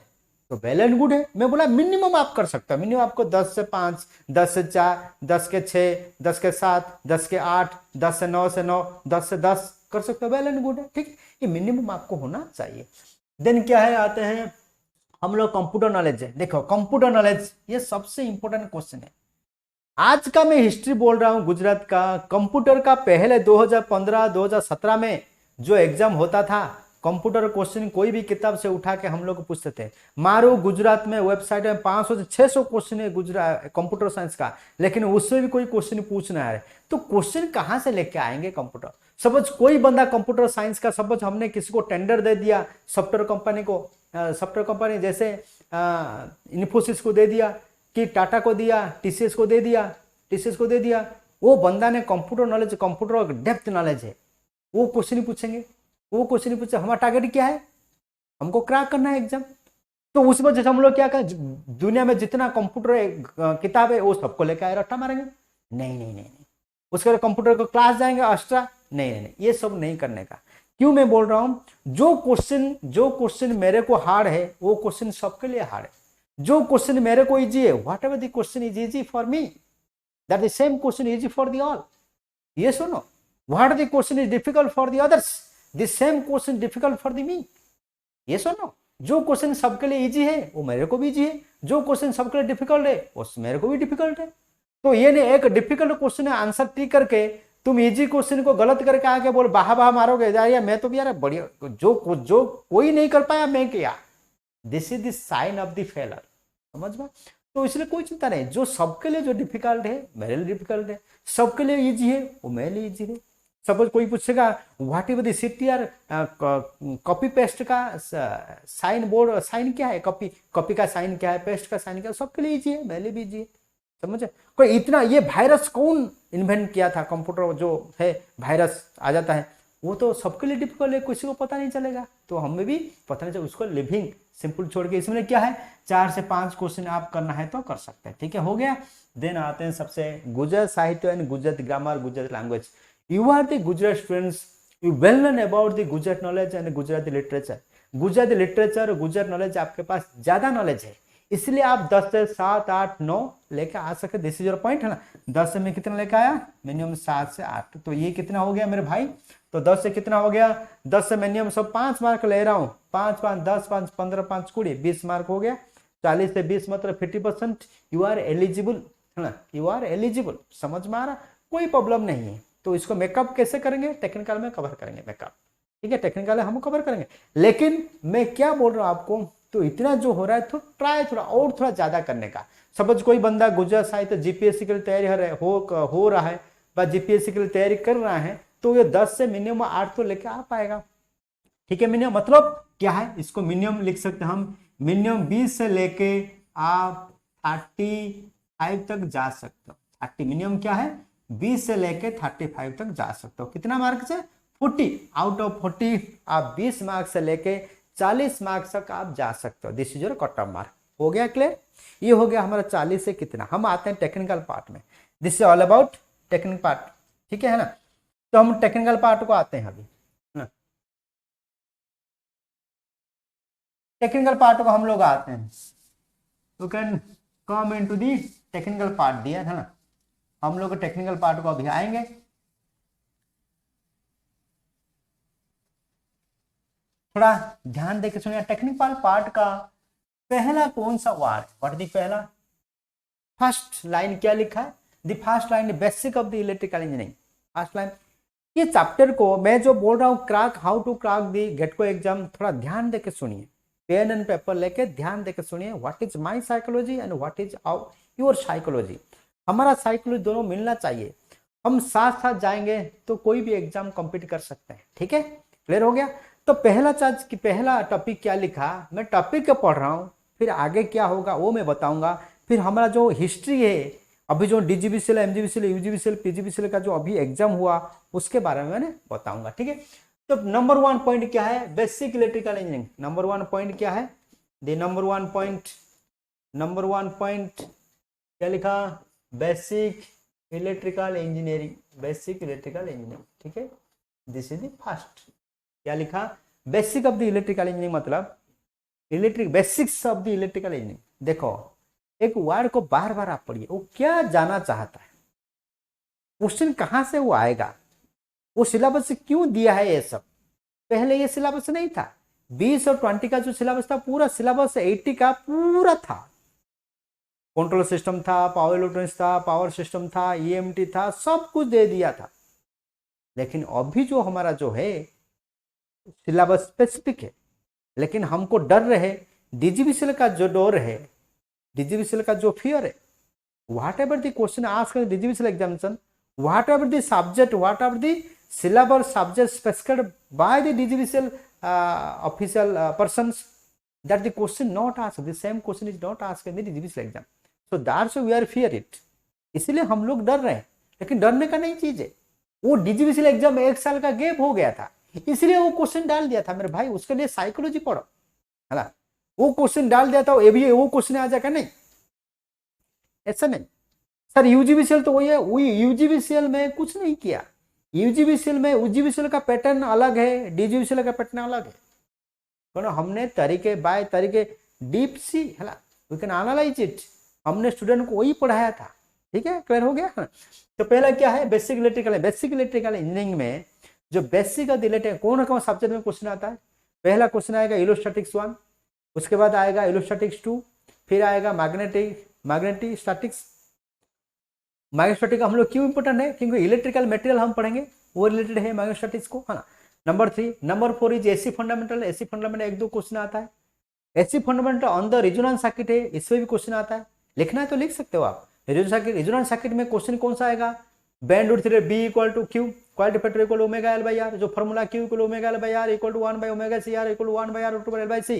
तो वेल एंड गुड है, मैं बोला मिनिमम आप कर सकते हो, मिनिमम आपको 10 से 5, 10 से 4, 10 के 6, 10 के 7, 10 के 8, 10 से 9 से 9, 10 से 10 कर सकते हो, वेल एंड गुड है, ठीक। ये मिनिमम आपको होना चाहिए। देन क्या है, आते हैं हम लोग कंप्यूटर नॉलेज है। देखो कंप्यूटर नॉलेज ये सबसे इंपॉर्टेंट क्वेश्चन है। आज का मैं हिस्ट्री बोल रहा हूँ गुजरात का। कंप्यूटर का पहले 2015-2017 में जो एग्जाम होता था, कंप्यूटर क्वेश्चन कोई भी किताब से उठा के हम लोग पूछते थे। मारो गुजरात में वेबसाइट में 500 से 600 क्वेश्चन है गुजरात कंप्यूटर साइंस का, लेकिन उससे भी कोई क्वेश्चन पूछना है तो क्वेश्चन कहाँ से लेके आएंगे कंप्यूटर। सपोज कोई बंदा कंप्यूटर साइंस का, सपोज हमने किसी को टेंडर दे दिया सॉफ्टवेयर कंपनी को, सॉफ्टवेयर कंपनी जैसे इन्फोसिस को दे दिया कि टाटा को दिया, टीसीएस को दे दिया, टीसीएस को दे दिया, वो बंदा ने computer knowledge, computer depth knowledge है, वो क्वेश्चन ही पूछेंगे, वो क्वेश्चन ही पूछे। हमारा टारगेट क्या है, हमको क्रैक करना है एग्जाम। तो उस वजह से हम लोग क्या करें, दुनिया में जितना कंप्यूटर किताब है वो सबको लेकर आए रट्टा मारेंगे। नहीं नहीं नहीं नहीं, उसके बाद कंप्यूटर को क्लास जाएंगे एक्स्ट्रा, नहीं नहीं नहीं, ये सब नहीं करने का। क्यों मैं बोल रहा हूं, जो क्वेश्चन मेरे को हार्ड है वो क्वेश्चन सबके लिए हार्ड है, जो क्वेश्चन मेरे को इजी है, whatever the question is easy for me, that the same question easy for the all. ये सुनो, what the question is difficult for the others, the same question difficult for the me. ये सुनो, जो question सबके लिए easy है वो मेरे को भी इजी है, जो क्वेश्चन सबके लिए डिफिकल्ट है वो मेरे को भी डिफिकल्ट है। तो ये नहीं एक डिफिकल्ट क्वेश्चन है आंसर टी करके तुम इजी क्वेश्चन को गलत करके आके बोल बाहा बाहा मारोगे यार, मैं तो भी यार बढ़िया, जो कोई नहीं कर पाया मैं किया, this is the sign of the failure. समझ में? तो इसलिए कोई चिंता नहीं, जो सबके लिए जो डिफिकल्ट है मेरे लिए डिफिकल्ट है, सबके लिए इजी है वो मेरे लिए इजी है। सपोज कोई पूछेगा what is the CTR copy paste का साइन बोर्ड, साइन क्या है, कॉपी का साइन क्या है, पेस्ट का साइन क्या है, सबके लिए इजी है, मेरे लिए भी इजी है। समझे? कोई इतना, ये वायरस कौन इन्वेंट किया था, कंप्यूटर जो है वायरस आ जाता है, वो तो सबके लिए डिफिकल्ट है, किसी को पता नहीं चलेगा, तो हमें भी पता नहीं चलेगा। उसको लिविंग सिंपल छोड़ के इसमें क्या है 4 से 5 क्वेश्चन आप करना है तो कर सकते हैं। ठीक है, हो गया। देन आते हैं सबसे गुजरात साहित्य and Gujarat grammar, Gujarat language. You are the Gujarat students, you well known about the Gujarat knowledge and Gujarati literature. Gujarati literature और गुजरात नॉलेज आपके पास ज्यादा नॉलेज है, इसलिए आप 10 से 7, 8, 9 लेकर आ सकते। दिस इज योर पॉइंट है ना। 10 से मैं कितना लेकर आया, मिनिमम 7 से 8, तो ये कितना हो गया मेरे भाई, तो 10 से कितना हो गया, 10 से मिनिमम सब 5 मार्क ले रहा हूं, 5 5 10 5 15 5 20 20 मार्क हो गया। 40 से 20 मतलब 50%, यू आर एलिजिबल है ना, यू आर एलिजिबल। समझ में आ रहा, कोई प्रॉब्लम नहीं है। तो इसको मेकअप कैसे करेंगे, टेक्निकल में कवर करेंगे मेकअप, ठीक है, टेक्निकल हम कवर करेंगे। लेकिन मैं क्या बोल रहा हूं आपको, तो इतना जो हो रहा है तो ट्राई थोड़ा और थोड़ा ज्यादा करने का। सपोज कोई बंदा गुजरात साहित्य जीपीएससी के लिए तैयारी हो रहा है, बस जीपीएससी के लिए तैयारी कर रहा है, तो ये 10 से मिनिमम 8 तो लेके आ पाएगा। ठीक है, मिनिमम मतलब क्या है, इसको मिनिमम लिख सकते हैं हम, मिनिमम 20 से लेके आप 35 तक जा सकते हो। 30 मिनिमम क्या है, 20 से लेके 35 तक जा सकते हो। कितना मार्क से, 40 आउट ऑफ 40 आप 20 मार्क्स से लेके 40 मार्क्स तक आप जा सकते हो। This is your cut off mark. हो गया क्लियर? ये हो गया हमारा 40 से कितना। हम आते हैं टेक्निकल पार्ट में, this is all about technical part. ठीक है ना, तो हम टेक्निकल पार्ट को आते हैं अभी। टेक्निकल पार्ट को हम लोग आते हैं, you can come into the technical part दिया है ना, हम लोग टेक्निकल पार्ट को अभी आएंगे। थोड़ा ध्यान देकर सुनिए, टेक्निकल पार्ट का पहला कौन सा वार, व्हाट दी पहला फर्स्ट लाइन क्या लिखा है, the first line basic of the electrical engineering, first line. ये चैप्टर को मैं जो बोल रहा हूँ crack, how to crack the GATE को एग्जाम, थोड़ा ध्यान देकर सुनिए, पेन एंड पेपर लेके ध्यान देकर सुनिए। What is my psychology and what is your psychology, हमारा साइकोलॉजी दोनों मिलना चाहिए। हम साथ साथ जाएंगे तो कोई भी एग्जाम कंप्लीट कर सकते हैं। ठीक है, क्लियर हो गया। तो पहला चार्ज की पहला टॉपिक क्या लिखा, मैं टॉपिक को पढ़ रहा हूँ, फिर आगे क्या होगा वो मैं बताऊंगा। फिर हमारा जो हिस्ट्री है, अभी जो डीजीबीसीएल, एमजीबीसीएल, यूजीबीसीएल, पीजीबीसीएल का जो अभी एग्जाम हुआ उसके बारे में मैंने बताऊंगा। ठीक है, तो नंबर 1 पॉइंट क्या है, basic electrical engineering. Number 1 point क्या है, द नंबर 1 पॉइंट क्या लिखा, basic electrical engineering, basic electrical engineering. ठीक है, दिस इज द फर्स्ट। क्या लिखा, basic of the electrical engineering, मतलब electric basics of the electrical engineering. देखो एक वर्ड को बार बार आप पढ़िए, वो क्या जाना चाहता है, क्वेश्चन कहां से वो आएगा, वो सिलेबस से क्यों दिया है। ये सब पहले ये सिलेबस नहीं था, 20 और 20 का जो सिलेबस था, पूरा सिलेबस 80 का पूरा था। कंट्रोल सिस्टम था, पावर इलेक्ट्रॉनिक्स था, पावर सिस्टम था, ईएमटी था, सब कुछ दे दिया था। लेकिन अभी जो हमारा जो है सिलेबस स्पेसिफिक है, लेकिन हमको डर रहे डीजीवीसीएल का जो डर है, डीजीवीसीएल का जो फियर है, whatever the question asked in DGVCL examination, what ever the subject, what ever the syllabus subject specified by the DGVCL official persons, that the question not asked, the same question is not asked in the DGVCL exam. So that's why we are fear it. इसलिए हम लोग डर रहे हैं, लेकिन डरने का नहीं चीज है। वो डीजीवीसीएल एग्जाम में 1 साल का गैप हो गया था, इसलिए वो क्वेश्चन डाल दिया था मेरे भाई। उसके लिए साइकोलॉजी पढ़ो, है ना। वो क्वेश्चन डाल दिया था, ये भी वो क्वेश्चन आ जाएगा, नहीं ऐसा नहीं। सर यूजीवीसीएल तो वही है, वही यूजीवीसीएल में कुछ नहीं किया। यूजीवीसीएल में यूजीवीसीएल का पैटर्न अलग है, डीजीवीसीएल का पैटर्न अलग है। तो हमने तरीके बाय तरीके डीप सी, है ना, वी कैन एनालाइज इट। हमने स्टूडेंट को वही पढ़ाया था, ठीक है, क्लियर हो गया। तो पहला क्या है, basic electrical. Basic electrical engineering में जो बेसिक रिलेटेड कौन कौन सब्जेक्ट में क्वेश्चन आता है, पहला क्वेश्चन आएगा इलेक्ट्रोस्टैटिक्स 1, उसके बाद आएगा इलेक्ट्रोस्टैटिक्स 2, फिर आएगा मैग्नेटिक स्टैटिक्स। मैग्नेटोस्टैटिक हम लोग क्यों इंपोर्टेंट है, क्योंकि इलेक्ट्रिकल मटेरियल हम पढ़ेंगे, वो रिलेटेड है मैग्नेटोस्टैटिक्स को, है ना। Number 3, number 4 is AC fundamental. AC fundamental 1-2 question आता है। AC fundamental on the resonance circuit है, इसमें भी क्वेश्चन आता है। लिखना है तो लिख सकते हो आप। रेजोनेंस सर्किट में क्वेश्चन कौन सा आएगा, band root theorem B equal to Q, quality factor equal to omega L by R, जो formula Q equal to omega L by R equal to 1 by omega C R equal to 1 by R root L by C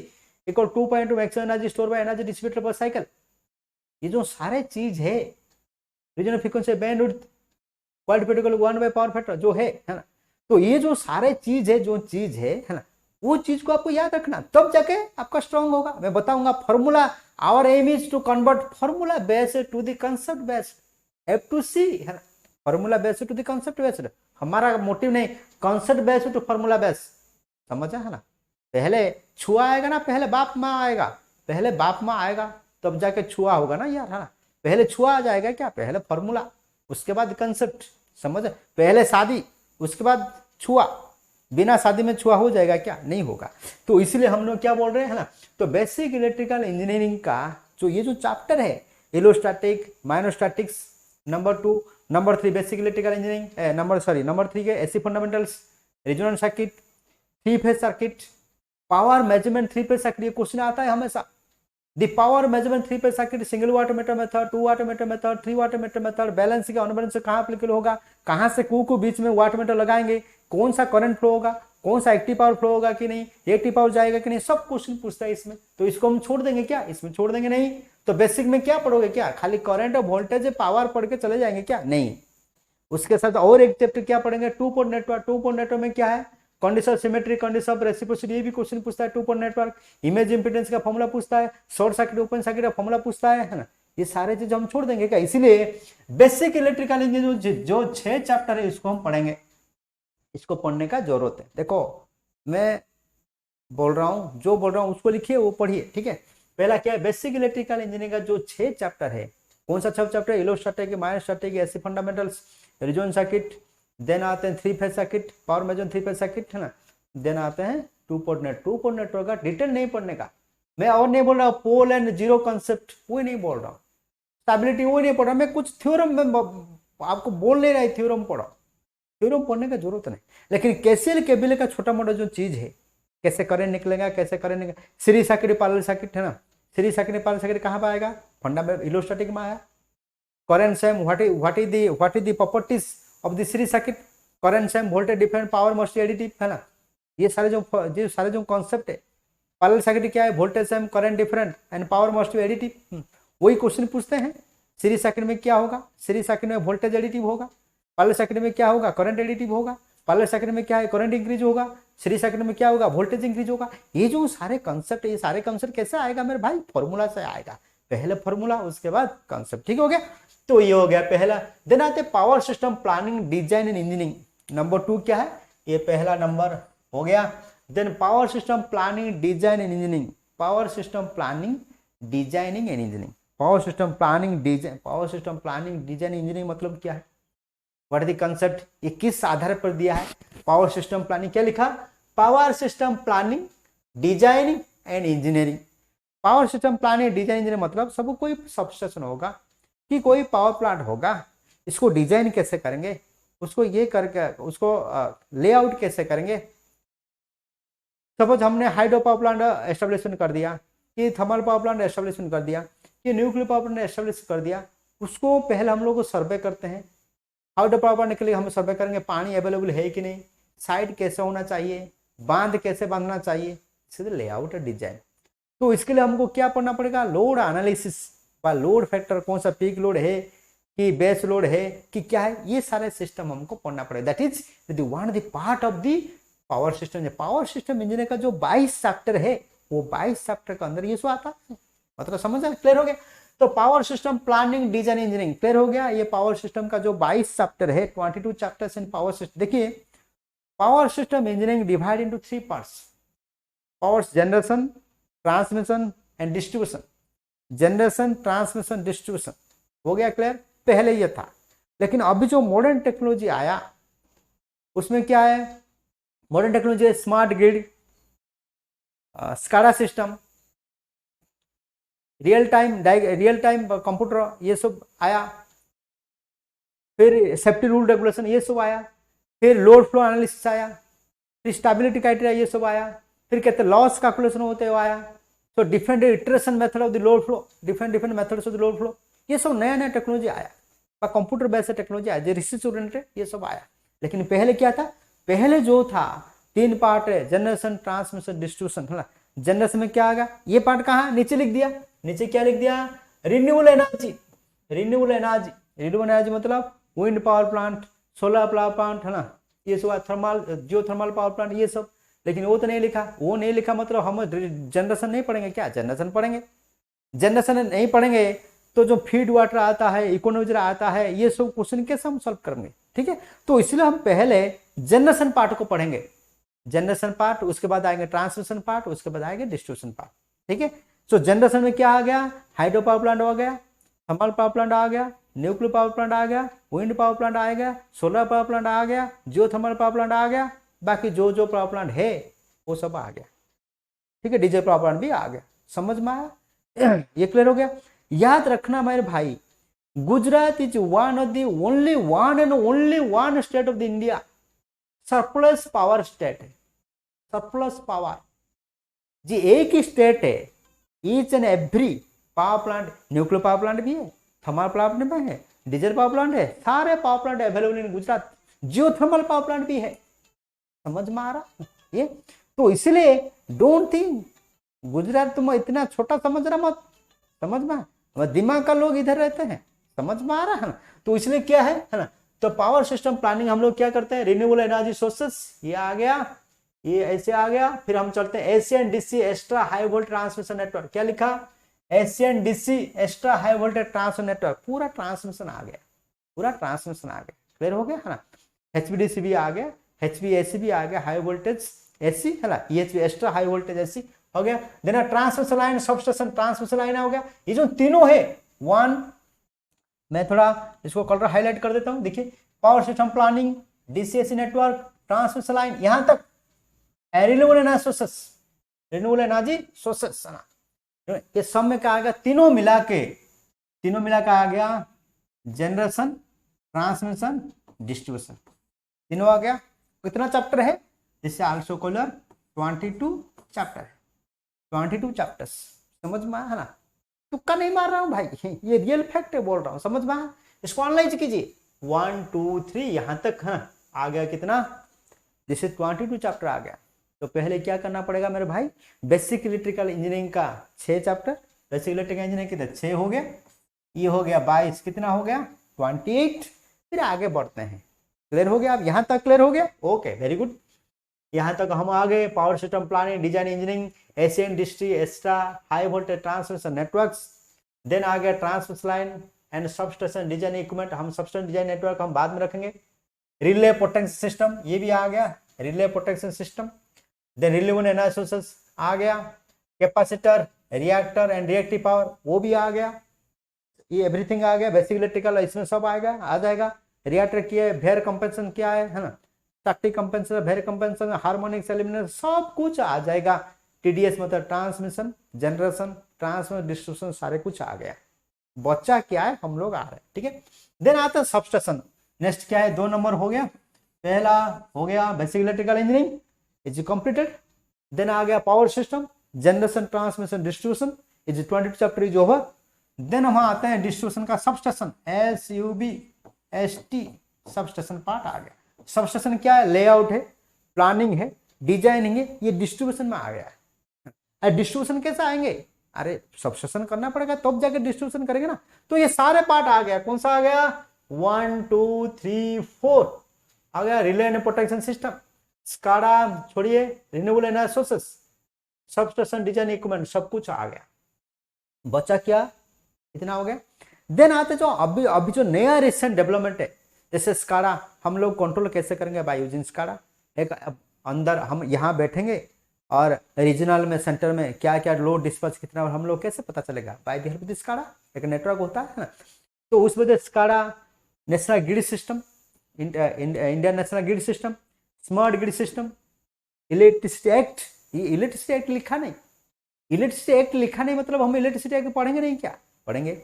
equal 2.2 maximum energy store by energy dissipated per cycle. ये जो सारे चीज है, regional frequency, band root, quality factor equal 1 by power factor जो है ना। तो ये जो सारे चीज है, जो चीज है ना, वो चीज को आपको याद रखना, तब जाके आपका स्ट्रांग होगा। मैं बताऊंगा formula. Our aim is to convert formula based to the concept based, F to C, है ना। Formula based to the concept based, हमारा मोटिव नहीं concept based to formula based, समझा है ना। पहले छुआ आएगा ना, पहले बाप माँ आएगा, पहले बाप माँ आएगा तब जाके छुआ होगा ना यार, है ना। पहले छुआ आ जाएगा क्या, पहले फॉर्मूला उसके बाद कंसेप्ट, समझ। पहले शादी उसके बाद छुआ, बिना शादी में छुआ हो जाएगा क्या, नहीं होगा। तो इसलिए हम लोग क्या बोल रहे हैं ना, तो बेसिक इलेक्ट्रिकल इंजीनियरिंग का जो ये जो चैप्टर है, electrostatic, microstatics, number 2, number 3 basic electrical engineering, number 3 के AC fundamentals, resonance circuit, 3 phase circuit, power measurement 3 phase circuit. ये क्वेश्चन आता है हमेशा। The power measurement 3 phase circuit, single wattmeter method, 2 wattmeter method, 3 wattmeter method, balance का unbalance कहाँ applicable होगा, कहाँ से को बीच में वाटमीटर लगाएंगे, कौन सा करंट फ्लो होगा, कौन सा एक्टिव पावर फ्लो होगा कि नहीं, रिएक्टिव पावर जाएगा कि नहीं, सब क्वेश्चन पूछता है इसमें। तो इसको हम छोड़ देंगे क्या, इसमें छोड़ देंगे नहीं। तो बेसिक में क्या पढ़ोगे, क्या खाली करंट और वोल्टेज पावर पढ़ के चले जाएंगे क्या, नहीं। उसके साथ और एक चैप्टर क्या पढ़ेंगे, 2 पोर्ट नेटवर्क। 2 पोर्ट नेटवर्क में क्या है, कंडीशन सिमेट्री, कंडीशन रेसिप्रोसिटी, ये भी क्वेश्चन पूछता है। 2 पोर्ट नेटवर्क, इमेज इंपीडेंस का फॉर्मूला पूछता है, शॉर्ट सर्किट ओपन सर्किट का फॉर्मूला पूछता है ना। ये सारे चीज हम छोड़ देंगे क्या, इसीलिए बेसिक इलेक्ट्रिकल इंजीनियरिंग जो 6 चैप्टर है इसको हम पढ़ेंगे, इसको पढ़ने का जरूरत है। देखो मैं बोल रहा हूँ, जो बोल रहा हूँ उसको लिखिए, वो पढ़िए, ठीक है। पहला क्या है, बेसिक इलेक्ट्रिकल इंजीनियरिंग का जो 6 चैप्टर है, कौन सा 6 chapter, electrostatic, microstatic, AC fundamentals, resonance circuit, then आते हैं 3 phase circuit, power measurement 3 phase circuit, है ना। देन आते हैं 2 पोर्ट नेटवर्क का डिटेल नहीं पढ़ने का। मैं और नहीं बोल रहा हूँ पोल एंड जीरो कंसेप्ट, वो नहीं बोल रहा हूँ, स्टेबिलिटी वो नहीं पढ़ रहा, मैं कुछ थ्योरम में आपको बोल नहीं रहा है, थ्योरम पढ़ो, थ्योरम पढ़ने का जरूरत नहीं। लेकिन केसीएल केबीएल का छोटा मोटा जो चीज है, कैसे करंट निकलेगा, कैसे करंट निकलेगा, सीरीज सर्किट, पैरेलल सर्किट, है ना। सीरीज सर्किट पैरेलल सर्किट कहाँ पे आएगा, फंडामेंटल इलेक्ट्रोस्टैटिक में आया। Current same, what is the properties of the series circuit, current same, voltage different, power must additive, है ना। ये सारे जो कॉन्सेप्ट है। पैरेलल सर्किट क्या है, voltage same, current different and power must be additive, वही क्वेश्चन पूछते हैं। सीरीज सर्किट में क्या होगा, सीरीज सर्किट में वोल्टेज एडिटिव होगा, पैरेलल सर्किट में क्या होगा, करंट एडिटिव होगा, पैरेलल सर्किट में क्या है, करंट इंक्रीज होगा, सीरीज सर्किट में क्या होगा, वोल्टेज इंक्रीज होगा। ये जो सारे कंसेप्ट, ये सारे कंसेप्ट कैसे आएगा मेरे भाई, फॉर्मूला से आएगा। पहले फॉर्मूला, उसके बाद कंसेप्ट, ठीक हो गया। तो ये हो गया पहला। देन आते power system planning, design and engineering, number 2 क्या है, ये पहला नंबर हो गया। Then power system planning, design and engineering, power system planning, designing and engineering, power system planning, design, power system planning, design, engineering मतलब क्या है, व्हाट इज द कंसेप्ट, ये किस आधार पर दिया है। पावर सिस्टम प्लानिंग क्या लिखा, power system planning, designing and engineering. Power system planning design engineering मतलब सब कोई सबस्टेशन होगा कि कोई पावर प्लांट होगा, इसको डिजाइन कैसे करेंगे, उसको ये करके उसको लेआउट कैसे करेंगे। सपोज हमने हाइड्रो पावर प्लांट एस्टेब्लिशमेंट कर दिया, कि थर्मल पावर प्लांट एस्टेब्लिशमेंट कर दिया, कि न्यूक्लियर पावर प्लांट एस्टेब्लिश कर दिया, उसको पहले हम लोग सर्वे करते हैं। हाइड्रो पावर प्लांट के लिए हम सर्वे करेंगे पानी अवेलेबल है कि नहीं, साइड कैसे होना चाहिए, बांध कैसे बांधना चाहिए, सीधे लेआउट और डिजाइन। तो इसके लिए हमको क्या पढ़ना पड़ेगा, लोड एनालिसिस व लोड फैक्टर, कौन सा पीक लोड है कि बेस लोड है कि क्या है, ये सारे सिस्टम हमको पढ़ना पड़ेगा। That is one the part of the power system. Power system engineer का जो 22 चैप्टर है वो 22 चैप्टर के अंदर ये सब आता है, मतलब समझ आए, क्लियर हो गया। तो power system planning design engineering clear हो गया। ये पावर सिस्टम का जो 22 चैप्टर है, 22 चैप्टर्स इन पावर सिस्टम। देखिए power system engineering divide into 3 parts, power generation, transmission and distribution. Generation, transmission, distribution हो गया क्लियर। पहले ये था, लेकिन अभी जो मॉडर्न टेक्नोलॉजी आया उसमें क्या है, मॉडर्न टेक्नोलॉजी है smart grid, SCADA system, real time computer, ये सब आया। फिर सेफ्टी रूल रेगुलेशन ये सब आया, फिर लोड फ्लो एनालिसिस आया, फिर स्टेबिलिटी क्राइटेरिया ये सब आया, फिर कहते लॉस कैलकुलेशन होते हुए आया। तो different iteration method of the load flow, different methods of the load flow, ये सब नया नया टेक्नोलॉजी आया, कंप्यूटर बेस्ड टेक्नोलॉजी आया, जो रिसर्च ओरिएंटेड ये सब आया। लेकिन पहले क्या था, पहले जो था 3 पार्ट है, जनरेशन, ट्रांसमिशन, डिस्ट्रीब्यूशन, है ना। जनरेशन में क्या आ गया, ये पार्ट कहाँ नीचे लिख दिया, नीचे क्या लिख दिया, रिन्यूएबल एनर्जी। रिन्यूएबल एनर्जी मतलब wind power plant, solar power plant, है ना, ये सब थर्मल, जियोथर्मल पावर प्लांट ये सब। लेकिन वो तो नहीं लिखा, वो नहीं लिखा मतलब हम जनरेशन नहीं पढ़ेंगे क्या, जनरेशन पढ़ेंगे। जनरेशन नहीं पढ़ेंगे तो जो फीड वाटर आता है, इकोनॉमिक आता है, ये सब क्वेश्चन कैसे हम सॉल्व करेंगे, ठीक है। तो इसलिए हम पहले जनरेशन पार्ट को पढ़ेंगे, जनरेशन पार्ट, उसके बाद आएंगे ट्रांसमिशन पार्ट, उसके बाद आएंगे डिस्ट्रीब्यूशन पार्ट, ठीक है। तो जनरेशन में क्या आ गया, हाइड्रो पावर प्लांट हो गया, थर्मल पावर प्लांट आ गया, न्यूक्लियर पावर प्लांट आ गया, विंड पावर प्लांट आ गया, सोलर पावर प्लांट आ गया, जियोथर्मल पावर प्लांट आ गया, बाकी जो पावर प्लांट है वो सब आ गया, ठीक है। डीजल पावर प्लांट भी आ गया, समझ में आया, ये क्लियर हो गया। याद रखना मेरे भाई, Gujarat is one of the only one state of the India surplus power state है, सरप्लस पावर जी एक ही स्टेट है। Each and every power plant, nuclear power plant भी है, थर्मल प्लांट में है, डीजल पावर प्लांट है, सारे power plant available in Gujarat. Geothermal power plant भी है, समझ में आ रहा ये। तो इसलिए डोंट थिंक गुजरात तुम इतना छोटा समझ रहा, मत समझ में, दिमाग का लोग इधर रहते हैं, समझ में आ रहा है ना। तो इसलिए क्या है ना, तो पावर सिस्टम प्लानिंग हम लोग क्या करते हैं, रिन्यूएबल एनर्जी सोर्सेस ये आ गया, ये ऐसे आ गया। फिर हम चलते हैं Asian DC extra high voltage transmission network, क्या लिखा, Asian DC extra high voltage transmission network, पूरा ट्रांसमिशन आ गया, पूरा ट्रांसमिशन आ गया, क्लियर हो गया है ना। एचवीडीसी भी आ गया, एचवीएसी भी आ गया, हाई वोल्टेज एसी है ना, EHV extra high voltage AC हो गया। Then transmission line, substation transmission line हो गया। ये जो तीनों है वन, मैं थोड़ा इसको कलर हाईलाइट कर देता हूं, देखिए power system planning, DCAC network, transmission line, यहां तक renewable energy sources, renewable energy sources है ना, ये सब में क्या आ गया, तीनों मिला के आ गया जनरेशन, ट्रांसमिशन, डिस्ट्रीब्यूशन, तीनों आ गया। कितना चैप्टर है, जिससे आल्सो कॉलर 22 चैप्टर है, 22 चैप्टर्स, समझ में आया है ना। तुक्का नहीं मार रहा हूं भाई, ये रियल फैक्ट है बोल रहा हूं, समझ में आया। इसको एनालाइज कीजिए 1 2 3 यहां तक है ना, आ गया कितना, जिससे 22 चैप्टर आ गया। तो पहले क्या करना पड़ेगा मेरे भाई, बेसिक इलेक्ट्रिकल इंजीनियरिंग का 6 चैप्टर, बेसिक इलेक्ट्रिकल इंजीनियरिंग कितने 6 हो गया, ये हो गया 22, कितना हो गया 28। फिर आगे बढ़ते हैं, क्लियर हो गया, अब यहां तक क्लियर हो गया, ओके वेरी गुड। यहां तक हम आ गए power system planning design engineering, Asian डिस्ट्री extra high voltage transmission networks. Then आ गया transmission line and substation design equipment, हम सबस्टेशन डिजाइन नेटवर्क हम बाद में रखेंगे। रिले प्रोटेक्शन सिस्टम ये भी आ गया, relay protection system. Then renewable energy sources आ गया, capacitor, reactor and reactive power वो भी आ गया, ये एवरीथिंग आ गया, बेसिक इलेक्ट्रिकल इसमें सब आएगा, आ जाएगा। रिएक्टर की वेयर कंपेंसेशन क्या है ना, static compensation, VAR compensation, harmonics, elimination, सब कुछ आ जाएगा। TDS मतलब ट्रांसमिशन, जनरेशन, ट्रांसफर, डिस्ट्रीब्यूशन, सारे कुछ आ गया। बच्चा क्या है, हम लोग आ रहे हैं, ठीक है। देन आता है सबस्टेशन। नेक्स्ट क्या है, 2 नंबर हो गया, पहला हो गया basic electrical engineering is completed. Then आ गया power system, generation, transmission, distribution is 22 chapter is over. Then हम आते हैं डिस्ट्रीब्यूशन का सबस्टेशन, SUBST सबस्टेशन पार्ट आ गया। सबस्टेशन क्या है, लेआउट है, प्लानिंग है, डिजाइनिंग है, ये डिस्ट्रीब्यूशन में आ गया है। डिस्ट्रीब्यूशन कैसे आएंगे, अरे सबस्टेशन करना पड़ेगा तब जाके डिस्ट्रीब्यूशन करेंगे ना। तो ये सारे पार्ट आ गया, कौन सा आ गया, 1 2 3 4 आ गया। Relay and protection system, SCADA छोड़िए, renewable energy sources, substation, design, equipment, सब कुछ आ गया। बचा क्या, इतना हो गया। देन आते जो अभी जो नया रिसेंट डेवलपमेंट है, जैसे स्काडा, हम लोग कंट्रोल कैसे करेंगे बाय यूजिंग स्काडा। एक अंदर हम यहाँ बैठेंगे और रीजनल में, सेंटर में क्या क्या लोड डिस्पैच कितना, हम लोग कैसे पता चलेगा, by the help of SCADA, एक नेटवर्क होता है ना। तो उस वजह SCADA, national grid system, Indian national grid system, smart grid system, electricity act, ये इलेक्ट्रिसिटी एक्ट लिखा नहीं, इलेक्ट्रिसिटी एक्ट लिखा नहीं मतलब हम इलेक्ट्रिसिटी एक्ट पढ़ेंगे नहीं, क्या पढ़ेंगे।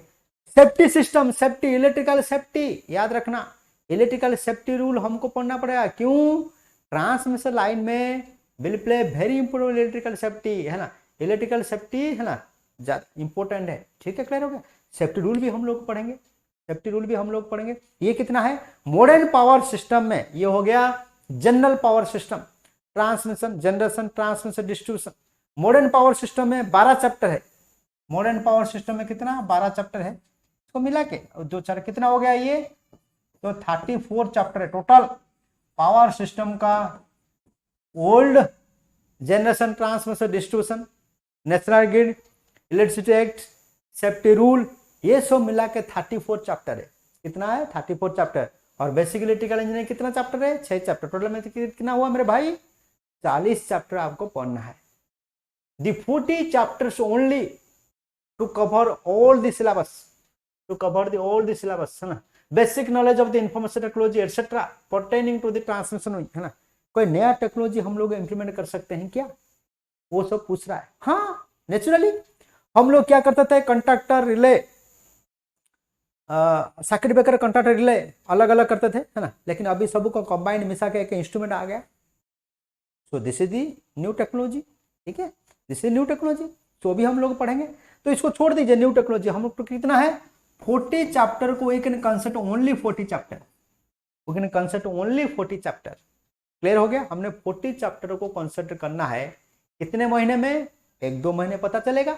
Safety system, safety, electrical safety, याद रखना, इलेक्ट्रिकल सेफ्टी रूल हमको पढ़ना पड़ेगा। क्यों, ट्रांसमिशन लाइन में will play very important electrical safety, है ना, इलेक्ट्रिकल सेफ्टी, है ना, इंपोर्टेंट है, ठीक है, क्लियर हो गया। सेफ्टी रूल भी हम लोग पढ़ेंगे, सेफ्टी रूल भी हम लोग पढ़ेंगे। ये कितना है, मॉडर्न पावर सिस्टम में ये हो गया general power system, transmission, generation, transmission, distribution. Modern power system में 12 चैप्टर है, मॉडर्न पावर सिस्टम में कितना, 12 चैप्टर है, इसको मिला के जो चार कितना हो गया, ये तो 34 चैप्टर है टोटल पावर सिस्टम का। Old, generation, transmission, distribution, national grid, electricity act, safety rule, ये सब मिला के 34 चैप्टर है। कितना है, 34 चैप्टर। और बेसिक इलेक्ट्रिकल इंजीनियरिंग कितना चैप्टर है, 6 चैप्टर। टोटल में कितना हुआ मेरे भाई, 40 चैप्टर आपको पढ़ना है। The 40 chapters only to cover all the syllabus, to cover the all the syllabus, है ना। Basic knowledge of the information technology etcetera pertaining to the transmission, है ना। कोई नया टेक्नोलॉजी हम लोग इंप्लीमेंट कर सकते हैं क्या, वो सब पूछ रहा है। हाँ, नेचुरली हम लोग क्या करते थे, conductor, relay, circuit breaker, conductor, relay अलग अलग करते थे, है ना। लेकिन अभी सबको कंबाइंड मिसा के एक इंस्ट्रूमेंट आ गया। सो this is the new technology, ठीक है, दिस इज न्यू टेक्नोलॉजी। तो अभी हम लोग पढ़ेंगे, तो इसको छोड़ दीजिए, न्यू टेक्नोलॉजी। हम लोग तो कितना है, 40 चैप्टर को we can consider only 40 chapter, we can consider only 40 chapter. Clear हो गया, हमने 40 चैप्टर को कंसिडर करना है। कितने महीने में, 1-2 महीने पता चलेगा,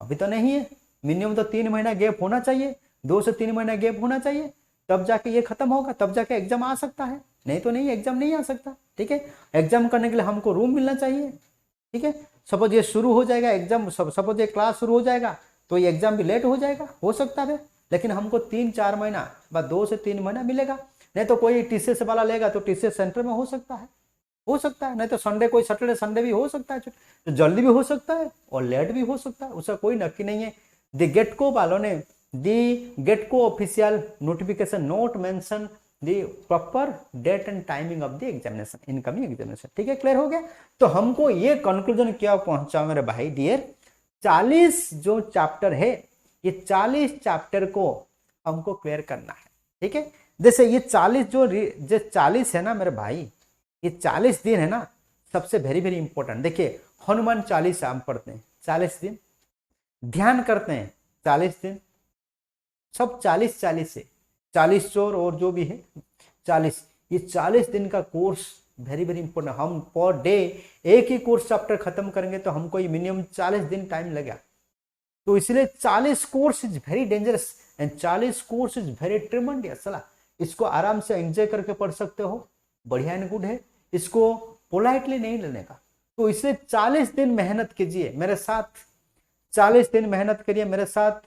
अभी तो नहीं है। मिनिमम तो 3 महीना गैप होना चाहिए, 2 से 3 महीना गैप होना चाहिए, तब जाके ये खत्म होगा, तब जाके एग्जाम आ सकता है, नहीं तो नहीं, एग्जाम नहीं आ सकता, ठीक है। एग्जाम करने के लिए हमको रूम मिलना चाहिए, ठीक है। सपोज ये शुरू हो जाएगा एग्जाम, सपोज ये क्लास शुरू हो जाएगा तो ये एग्जाम भी लेट हो जाएगा, हो सकता है, लेकिन हमको 3-4 महीना, बस 2 से 3 महीना मिलेगा। नहीं तो कोई TCS वाला लेगा तो TCS सेंटर में हो सकता है, हो सकता है। नहीं तो संडे, कोई सैटरडे संडे भी हो सकता है, तो जल्दी भी हो सकता है और लेट भी हो सकता है, उसका कोई नक्की नहीं है। द गेटको वालों ने, द गेटको official notification note mention the proper date and timing of the examination, incoming examination, ठीक है, क्लियर हो गया। तो हमको ये कंक्लूजन क्या पहुंचा मेरे भाई डियर, 40 जो चैप्टर है, ये 40 चैप्टर को हमको क्लियर करना है, ठीक है। जैसे ये 40 जो 40 है ना मेरे भाई, ये 40 दिन है ना, सबसे वेरी वेरी इंपॉर्टेंट। देखिए हनुमान 40 हम पढ़ते हैं 40 दिन, ध्यान करते हैं 40 दिन, सब 40 से 40 चोर और जो भी है 40, ये 40 दिन का कोर्स वेरी वेरी इंपॉर्टेंट। हम पर डे एक ही कोर्स चैप्टर खत्म करेंगे तो हमको ये मिनिमम 40 दिन टाइम लगेगा। तो इसलिए 40 course is very dangerous and 40 course is very tremendous. चला, इसको आराम से एंजॉय करके पढ़ सकते हो, बढ़िया एंड गुड है, इसको पोलाइटली नहीं लेने का। तो इसलिए 40 दिन मेहनत कीजिए मेरे साथ, 40 दिन मेहनत करिए मेरे साथ,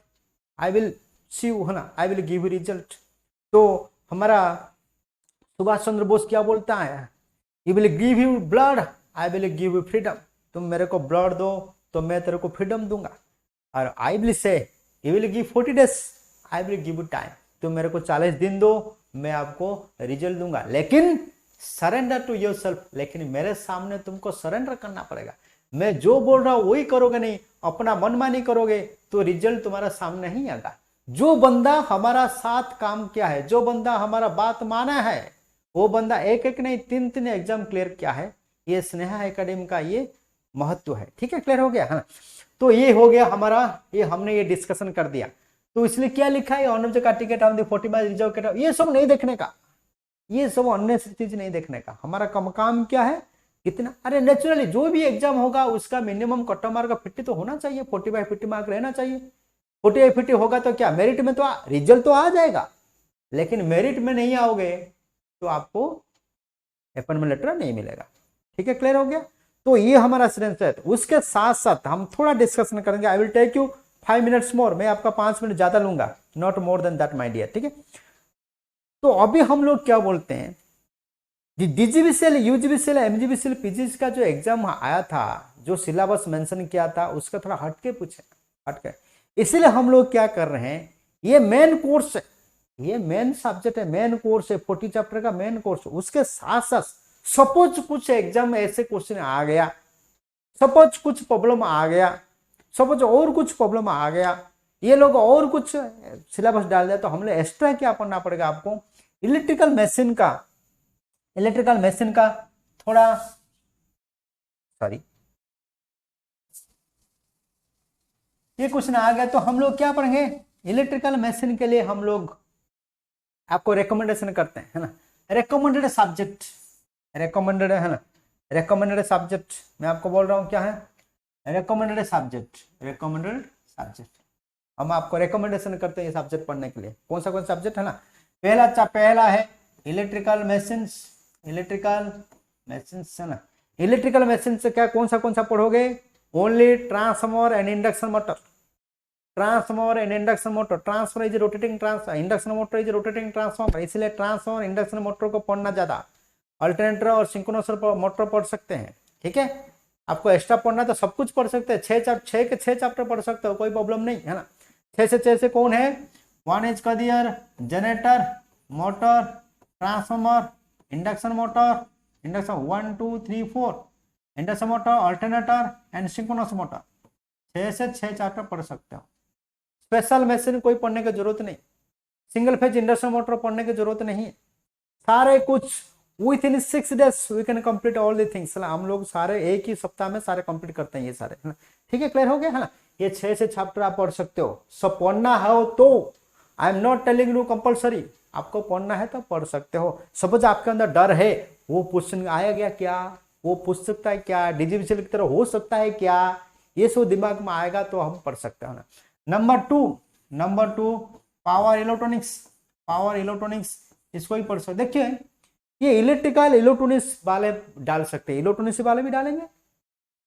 आई विल सी यू, है ना, आई विल गिव यू रिजल्ट। तो हमारा सुभाष चंद्र बोस क्या बोलता है, you will give you blood, I will give you freedom. तुम मेरे को ब्लड दो तो मैं तेरे को फ्रीडम दूंगा। और I will say you will give 40 days, I will give you time. तुम मेरे को 40 दिन दो, मैं आपको रिजल्ट दूंगा, लेकिन सरेंडर टू योरसेल्फ, लेकिन मेरे सामने तुमको सरेंडर करना पड़ेगा। मैं जो बोल रहा हूं वही करोगे नहीं, अपना मनमानी करोगे तो रिजल्ट तुम्हारा सामने नहीं आएगा। जो बंदा हमारा साथ काम किया है, जो बंदा हमारा बात माना है, वो बंदा एक एक नहीं 3 एग्जाम क्लियर किया है। ये स्नेहा एकेडमी का ये महत्व है। ठीक है, क्लियर हो गया है। तो ये हो गया हमारा, ये हमने ये डिस्कशन कर दिया। तो इसलिए क्या लिखा है, ऑनर का ticket on the 40 reserve category, ये सब नहीं देखने का, ये सब अन्य चीज नहीं देखने का। हमारा काम क्या है, कितना, अरे नेचुरली जो भी एग्जाम होगा उसका मिनिमम कट ऑफ मार्क 50 तो होना चाहिए, 40/50 मार्क रहना चाहिए। 40/50 होगा तो क्या मेरिट में तो रिजल्ट तो आ जाएगा, लेकिन मेरिट में नहीं आओगे तो आपको अपॉइंटमेंट लेटर नहीं मिलेगा। ठीक है, क्लियर हो गया। तो ये हमारा स्ट्रेंथ है। उसके साथ साथ हम थोड़ा डिस्कशन करेंगे। I will take you 5 minutes more, मैं आपका 5 मिनट ज्यादा लूंगा, not more than that my dear. ठीक है, तो अभी हम लोग क्या बोलते हैं, डीजीबीसीएल, यूजीबीसीएल, एमजीबीसीएल, पीजीसी का जो एग्जाम आया था, जो सिलेबस मेंशन किया था उसका थोड़ा हटके पूछे, हटके। इसलिए हम लोग क्या कर रहे हैं, ये मेन कोर्स है, ये मेन सब्जेक्ट है, मेन कोर्स है, 40 चैप्टर का मेन कोर्स। उसके साथ साथ सपोज कुछ एग्जाम में ऐसे क्वेश्चन आ गया, सपोज कुछ प्रॉब्लम आ गया, सपोज और कुछ प्रॉब्लम आ गया, ये लोग और कुछ सिलेबस डाल दिया, तो हमने एक्स्ट्रा क्या पढ़ना पड़ेगा आपको, इलेक्ट्रिकल मशीन का थोड़ा, सॉरी, ये क्वेश्चन आ गया तो हम लोग क्या पढ़ेंगे, इलेक्ट्रिकल मशीन के लिए हम लोग आपको रिकमेंडेशन करते हैं, है ना, रिकमेंडेड सब्जेक्ट, रिकमेंडेड है ना, रिकमेंडेड सब्जेक्ट मैं आपको बोल रहा हूं क्या है, रिकमेंडेड सब्जेक्ट, रिकमेंडेड सब्जेक्ट। हम आपको रिकमेंडेशन करते हैं ये सब्जेक्ट पढ़ने के लिए। कौन सा सब्जेक्ट है ना, पहला है इलेक्ट्रिकल मशीन्स, इलेक्ट्रिकल मशीन्स है ना, इलेक्ट्रिकल मशीन से क्या कौन सा पढ़ोगे, only transformer and induction motor, transformer and induction motor, transformer is rotating transformer, induction motor is rotating transformer, इसलिए ट्रांसफार्मर इंडक्शन मोटर को पढ़ना ज्यादा, अल्टरनेटर और सिंक्रोनस मोटर पढ़ सकते हैं। ठीक है, आपको एक्स्ट्रा पढ़ना तो सब कुछ पढ़ सकते हैं, 6 के 6 चैप्टर पढ़ सकते हो, कोई प्रॉब्लम नहीं है ना। 6 से कौन है, 1 इज कदियर generator, motor, transformer, induction motor, induction 1 2 3 4, induction motor, alternator and synchronous motor, 6 से 6 चैप्टर पढ़ सकते हो। स्पेशल मशीन कोई पढ़ने की जरूरत नहीं, सिंगल फेज इंडक्शन मोटर पढ़ने की जरूरत नहीं है, सारे कुछ within 6 days we can complete all the things. हम लोग सारे एक ही सप्ताह में सारे कंप्लीट करते हैं ये सारे, है ना। ठीक है, क्लियर हो गया है ना। ये 6 से चैप्टर आप पढ़ सकते हो, सब पढ़ना हो तो, आई am not telling you compulsory, आपको पढ़ना है तो पढ़ सकते हो। सपोज आपके अंदर डर है, वो क्वेश्चन आया गया क्या, वो पूछ सकता है क्या, डीजीबीसीएल की तरह हो सकता है क्या, ये सब दिमाग में आएगा तो हम पढ़ सकते हैं ना। नंबर टू पावर इलेक्ट्रॉनिक्स, इसको ही पढ़ सकते। देखिए ये इलेक्ट्रिकल इलेक्ट्रॉनिक्स वाले डाल सकते हैं, इलेक्ट्रॉनिक्स वाले भी डालेंगे,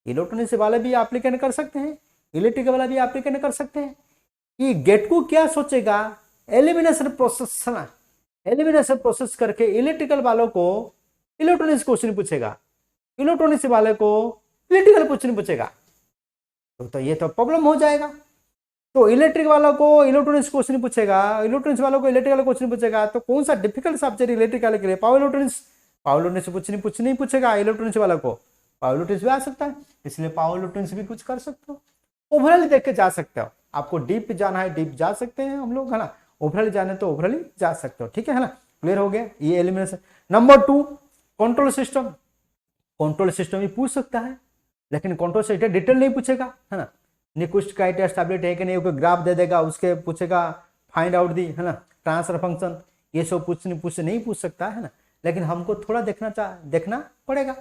इलेक्ट्रॉनिक्स वाले भी एप्लीकेशन कर सकते हैं, इलेक्ट्रिकल वाला भी एप्लीकेशन कर सकते हैं। ये गेट को क्या सोचेगा, एलिमिनेशन प्रोसेस है ना, एलिमिनेशन प्रोसेस करके इलेक्ट्रिकल वालों को इलेक्ट्रॉनिक्स क्वेश्चन पूछेगा, इलेक्ट्रॉनिक्स वाले को इलेक्ट्रिकल क्वेश्चन पूछेगा, तो ये तो प्रॉब्लम हो जाएगा। तो इलेक्ट्रिक वालों को इलेक्ट्रॉनिक्स क्वेश्चन पूछेगा, इलेक्ट्रॉनिक्स वालों को इलेक्ट्रिकल क्वेश्चन पूछेगा, तो कौन सा डिफिकल्ट सब्जेक्ट इलेक्ट्रिकल के लिए, पावर इलेक्ट्रॉनिक्स कुछ नहीं पूछेगा, इलेक्ट्रॉनिक्स वालों को पावर इलेक्ट्रॉनिक्स भी आ सकता है, इसलिए पावर इलेक्ट्रॉनिक्स भी कुछ कर सकते हो। ओवरऑल देख के जा सकते हो, आपको डीप जाना है डीप जा सकते हैं हम लोग, है ना, ओवरऑल जाने तो ओवरऑल जा सकते हो। ठीक है ना, क्लियर हो गया ये एलिमिनेशन। नंबर 2 कंट्रोल सिस्टम भी पूछ सकता है, लेकिन कंट्रोल सिस्टम डिटेल नहीं पूछेगा, है ना, निक्विस्ट क्राइटेरिया स्टेबिलिटी है कि नहीं, वो ग्राफ दे देगा, उसके पूछेगा फाइंड आउट दी, है ना, ट्रांसफर फंक्शन, ये सब नहीं पूछ सकता है ना, लेकिन हमको थोड़ा देखना पड़ेगा।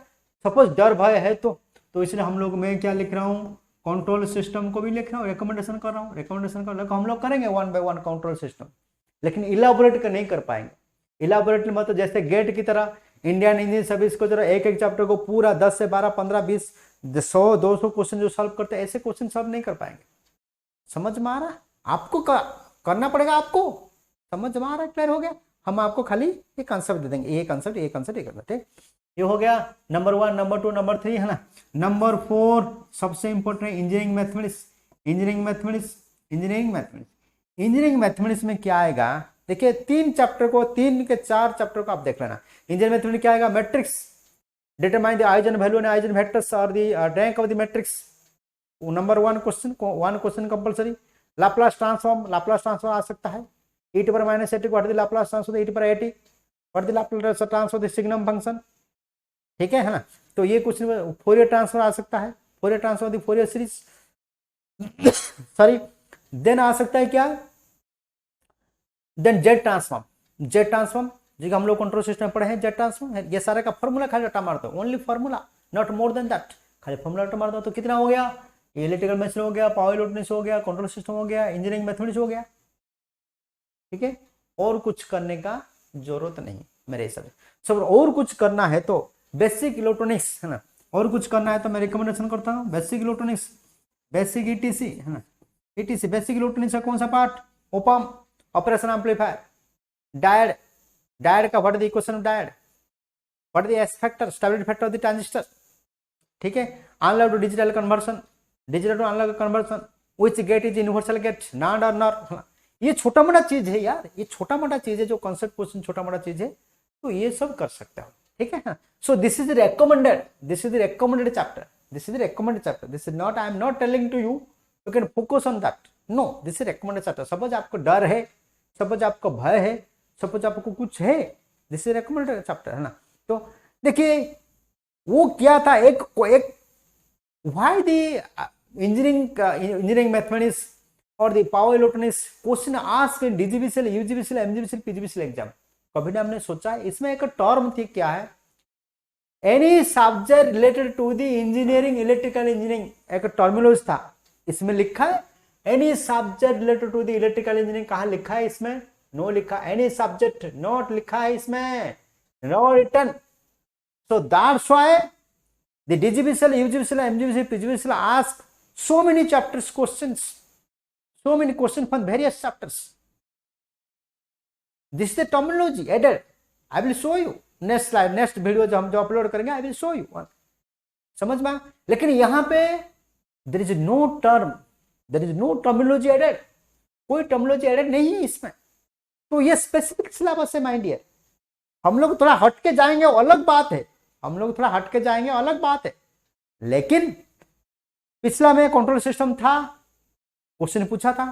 सपोज डर भय है तो इसलिए हम लोग, मैं क्या लिख रहा हूँ, कंट्रोल सिस्टम को भी लिख रहा हूँ, रिकमेंडेशन कर रहा हूँ, रिकमेंडेशन कर हम लोग करेंगे 1 by 1 कंट्रोल सिस्टम, लेकिन इलाबोरेट नहीं कर पाएंगे। इलाबोरेट मतलब जैसे गेट की तरह इंडियन इंजीनियरिंग सर्विस को जरा एक चैप्टर को पूरा 10 से 12 15 20 100 200 क्वेश्चन जो सॉल्व करते हैं, ऐसे क्वेश्चन सॉल्व नहीं कर पाएंगे। समझ में आ रहा है आपको, करना पड़ेगा आपको, समझ में आ रहा है, क्लियर हो गया। हम आपको खाली ये कंसेप्ट दे देंगे, ये कंसेप्ट ठीक, ये हो गया नंबर 1, नंबर 2, नंबर 3, है ना। नंबर 4 सबसे इंपॉर्टेंट है इंजीनियरिंग मैथमेटिक्स में क्या आएगा, देखिए 3 के 4 चैप्टर को आप देख लेना। इंजीनियरिंग मैथमेटिक्स क्या आएगा, matrix, determine the eigen value and eigen vectors or the rank of the matrix. Number one question compulsory. Laplace transform आ सकता है. e to power minus at what the Laplace transform e to power at what the Laplace transform the signum function. ठीक है ना. तो ये कुछ Fourier transfer आ सकता है. Fourier transfer the Fourier series sorry. Then आ सकता है क्या, देन जेड ट्रांसफॉर्म जो हम लोग कंट्रोल सिस्टम में पढ़े हैं. जेड ट्रांसफॉर्म ये सारे का फॉर्मूला खाली रटा मार दो. Only formula, not more than that. खाली फॉर्मूला रटा मार दो. तो कितना हो गया, इलेक्ट्रिकल मशीन हो गया, पावर इलेक्ट्रॉनिक्स हो गया, कंट्रोल सिस्टम हो गया, इंजीनियरिंग मैथमेटिक्स हो गया. ठीक है. और कुछ करने का जरूरत नहीं मेरे हिसाब से. सब और कुछ करना है तो बेसिक इलेक्ट्रॉनिक्स है ना, और कुछ करना है तो मैं रिकमेंडेशन करता हूँ बेसिक इलेक्ट्रॉनिक्स, बेसिक ईटीसी है ना. ईटीसी बेसिक इलेक्ट्रॉनिक्स का कौन सा part, op amp, operation amplifier, diode का what the equation of diode, what the S factor, stability factor of the transistor. ठीक है. Analog to digital conversion, digital to analog conversion, which gate is universal gate, not और nor. ये छोटा मोटा चीज है यार, ये छोटा मोटा चीज है जो कॉन्सेप्ट क्वेश्चन छोटा मोटा चीज है, तो ये सब कर सकते हो. ठीक है. So this is recommended chapter. This is not, I am not telling to you you can focus on that. No, this is recommended chapter. Suppose आपको डर है, सपोज आपको भय है, सपोज आपको कुछ है, दिस इज रेकमेंडेड चैप्टर है ना. तो देखिए वो क्या था, एक व्हाई द इंजीनियरिंग मैथमेटिक्स और the power electronics question asked in DGBCL, UGBCL, MGBCL, PGBCL exam. कभी हमने सोचा इसमें एक टर्म थी, क्या है, any subject related to the engineering, electrical engineering, एक टर्मिनोलॉजी था. इसमें लिखा है any subject related to the electrical engineering. कहा लिखा है इसमें, नो लिखा. एनी सब्जेक्ट नॉट लिखा है इसमें, no written. So that's why the DGBCL, UGBCL, MGBCL, PGBCL ask so many chapters questions, so many questions from various chapters. This is the terminology added. I will show you next slide, next video जो हम upload करेंगे, I will show you. समझ में. लेकिन यहाँ पे there is no term, there is no terminology added. कोई terminology added नहीं है इसमें. तो ये स्पेसिफिक सिलेबस है माय डियर. हम लोग थोड़ा हट के जाएंगे अलग बात है, हम लोग थोड़ा हट के जाएंगे अलग बात है. लेकिन पिछला में कंट्रोल सिस्टम था, क्वेश्चन पूछा था.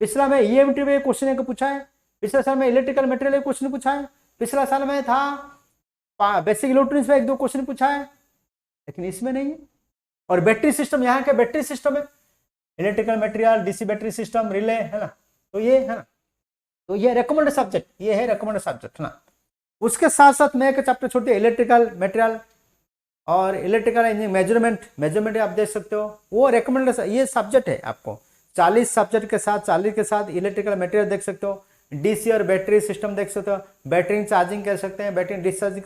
पिछला में ईएमटी में क्वेश्चन एक पूछा है. पिछले साल में इलेक्ट्रिकल मटेरियल क्वेश्चन पूछा है. पिछला साल में था बेसिक इलेक्ट्रॉनिक्स में 1-2 क्वेश्चन पूछा है, लेकिन इसमें नहीं है. और बैटरी सिस्टम, यहाँ के बैटरी सिस्टम है, electrical material, DC battery system, relay है ना. तो ये है ना, तो ये रेकमेंडेड सब्जेक्ट, ये है रेकमेंडेड सब्जेक्ट ना. उसके साथ में एक चैप्टर छोड़ते इलेक्ट्रिकल मटेरियल और इलेक्ट्रिकल इंजीनियरिंग, मेजरमेंट आप देख सकते हो, वो रेकमेंडेड ये सब्जेक्ट है. आपको 40 सब्जेक्ट के साथ, 40 के साथ इलेक्ट्रिकल मटेरियल देख सकते हो, डीसी और बैटरी सिस्टम देख सकते हो, बैटरी चार्जिंग कर सकते हैं, बैटरी डिस्चार्जिंग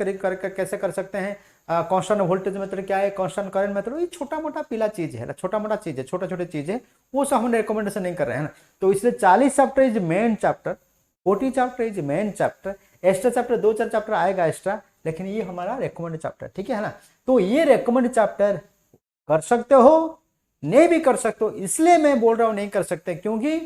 कैसे कर सकते हैं, कांस्टेंट वोल्टेज मेथड क्या है, कांस्टेंट करंट मेथड. ये छोटा मोटा पीला चीज है, छोटा मोटा चीज है, छोटे छोटे चीज है, वो सब हम रिकमेंडेशन नहीं कर रहे हैं ना. तो इसलिए 40 chapter is main chapter, 40 chapter is main chapter. Extra chapter 2-4 chapter आएगा एक्स्ट्रा, लेकिन ये हमारा रिकमेंडेड चैप्टर. ठीक है ना. तो ये रिकमेंडेड चैप्टर कर सकते हो, नहीं भी कर सकते हो. इसलिए मैं बोल रहा हूं नहीं कर सकते, क्योंकि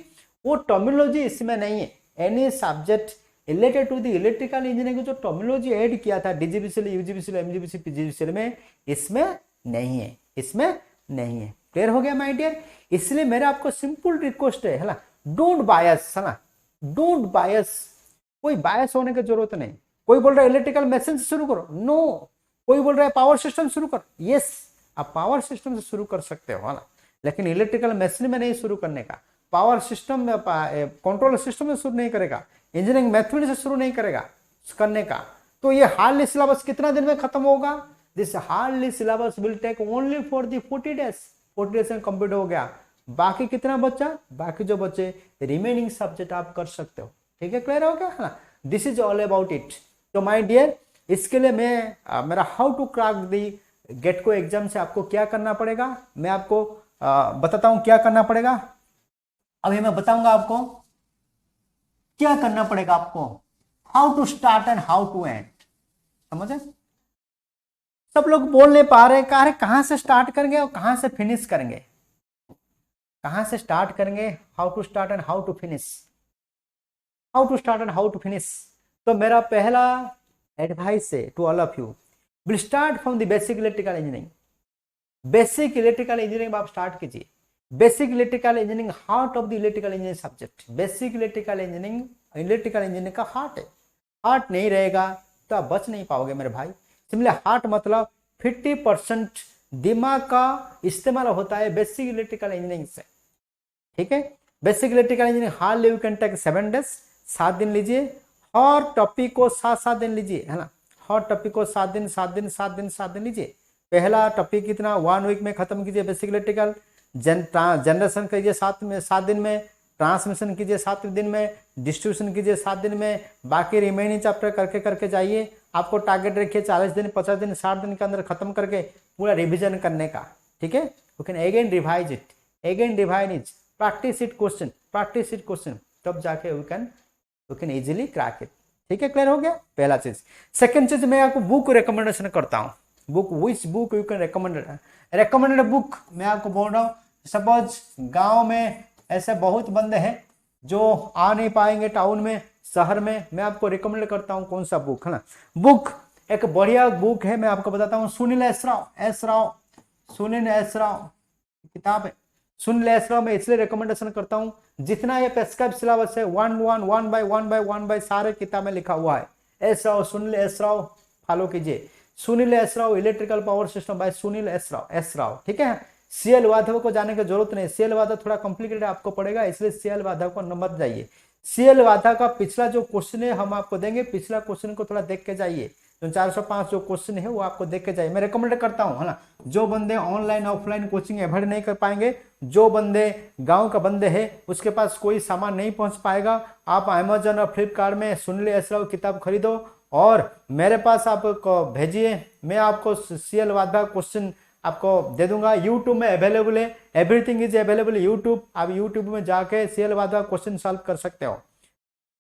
वो टर्मिनोलॉजी इसमें नहीं है. Any subject related to the electrical engineering जो टर्मिनोलॉजी ऐड किया था डीजीबीसीएल, यूजीबीसीएल, एमजीबीसीएल, पीजीबीसीएल में, इसमें नहीं है, इसमें नहीं है. क्लियर हो गया माय डियर. इसलिए मेरा आपको सिंपल रिक्वेस्ट है ना, डोंट बायस है ना, डोंट बायस. कोई बायस होने की जरूरत नहीं. कोई बोल रहा है इलेक्ट्रिकल मशीन से शुरू करो, नो. कोई बोल रहा है पावर सिस्टम शुरू करो, यस आप पावर सिस्टम से शुरू कर सकते हो ना, लेकिन इलेक्ट्रिकल मशीन में नहीं शुरू करने का. पावर सिस्टम में, कंट्रोल सिस्टम में शुरू नहीं करेगा, इंजीनियरिंग मैथमेटिक्स से शुरू नहीं करेगा करने का. तो ये हार्डली सिलेबस कितना दिन में खत्म होगा. This hardly syllabus will take only for the 40 days. 40 days में कंप्लीट हो गया. बाकी कितना बचा, बाकी जो बचे रिमेनिंग सब्जेक्ट आप कर सकते हो. ठीक है, क्लियर हो गया ना. This is all about it. तो माय डियर, इसके लिए मैं मेरा how to crack the GATE को एग्जाम से आपको क्या करना पड़ेगा, मैं आपको बताता हूं क्या करना पड़ेगा. अभी मैं बताऊंगा आपको क्या करना पड़ेगा आपको. How to start and how to end. समझे. सब लोग बोल नहीं पा रहे, कहां से स्टार्ट करेंगे और कहां से फिनिश करेंगे, कहां से स्टार्ट करेंगे, how to start and how to finish, how to start and how to finish. तो मेरा पहला एडवाइस है to all of you, will start from the basic electrical engineering. Basic electrical engineering आप start कीजिए। Basic electrical engineering heart of the electrical engineering subject. Basic electrical engineering का heart है। Heart नहीं रहेगा तो आप बच नहीं पाओगे मेरे भाई। सिंपली हार्ट मतलब 50% दिमाग का इस्तेमाल होता है बेसिक इलेक्ट्रिकल इंजीनियरिंग से। ठीक है, basic electrical engineering hard you can take 7 days, 7 दिन लीजिए। हर टॉपिक को 7-7 दिन लीजिए, है ना। हर टॉपिक को 7 दिन 7 दिन 7 दिन 7 दिन लीजिए। पहला टॉपिक कितना 1 वीक में खत्म कीजिए बेसिक इलेक्ट्रिकल। जनरेशन कीजिए 7 दिन में, ट्रांसमिशन कीजिए 7 दिन में, डिस्ट्रीब्यूशन कीजिए 7 दिन में। बाकी रिमेनिंग चैप्टर करके करके जाइए। आपको टारगेट रखिए 40 दिन 50 दिन 60 दिन के अंदर खत्म करके पूरा रिविजन करने का। ठीक है, you can again revise it, again revise it, practice it question, तब जाके you can easily crack it. ठीक है, क्लियर हो गया पहला चीज। सेकंड चीज मैं आपको बुक रिकमेंडेशन करता हूँ। Book, which book you can recommended book मैं आपको बोल रहा हूँ। सपोज गांव में ऐसे बहुत बंदे हैं जो आ नहीं पाएंगे टाउन में, शहर में, मैं आपको रिकमेंड करता हूँ कौन सा बुक, है ना। बुक एक बढ़िया बुक है, मैं आपको बताता हूँ। सुनील एस राव किताब है। सुनील एस राव मैं इसलिए रिकमेंडेशन करता हूँ, जितना ये प्रेस्क्राइब सिलेबस है वन बाय सारे किताब में लिखा हुआ है। सुनील एस राव फॉलो कीजिए। Sunil S Rao electrical power system by Sunil S Rao. ठीक है, सीएल वाधव को जाने की जरूरत नहीं। सीएल वाधव थोड़ा कॉम्प्लिकेटेड आपको पड़ेगा, इसलिए सीएल वाधव को नंबर जाइए। सीएल वाधव का पिछला जो क्वेश्चन है हम आपको देंगे, पिछला क्वेश्चन को थोड़ा देख के जाइए। जो 405 जो क्वेश्चन है वो आपको देख के जाइए। मैं रिकमेंड करता हूँ, है ना। जो बंदे ऑनलाइन ऑफलाइन कोचिंग अवॉइड नहीं कर पाएंगे, जो बंदे गांव का बंदे हैं, उसके पास कोई सामान नहीं पहुंच पाएगा, आप अमेजन और फ्लिपकार्ट में सुनील एस राव किताब खरीदो और मेरे पास आपको भेजिए। मैं आपको सीएल वाधव क्वेश्चन आपको दे दूंगा। यूट्यूब में अवेलेबल है, एवरीथिंग इज अवेलेबल यूट्यूब। आप यूट्यूब में जाके सीएल वाधव क्वेश्चन सॉल्व कर सकते हो।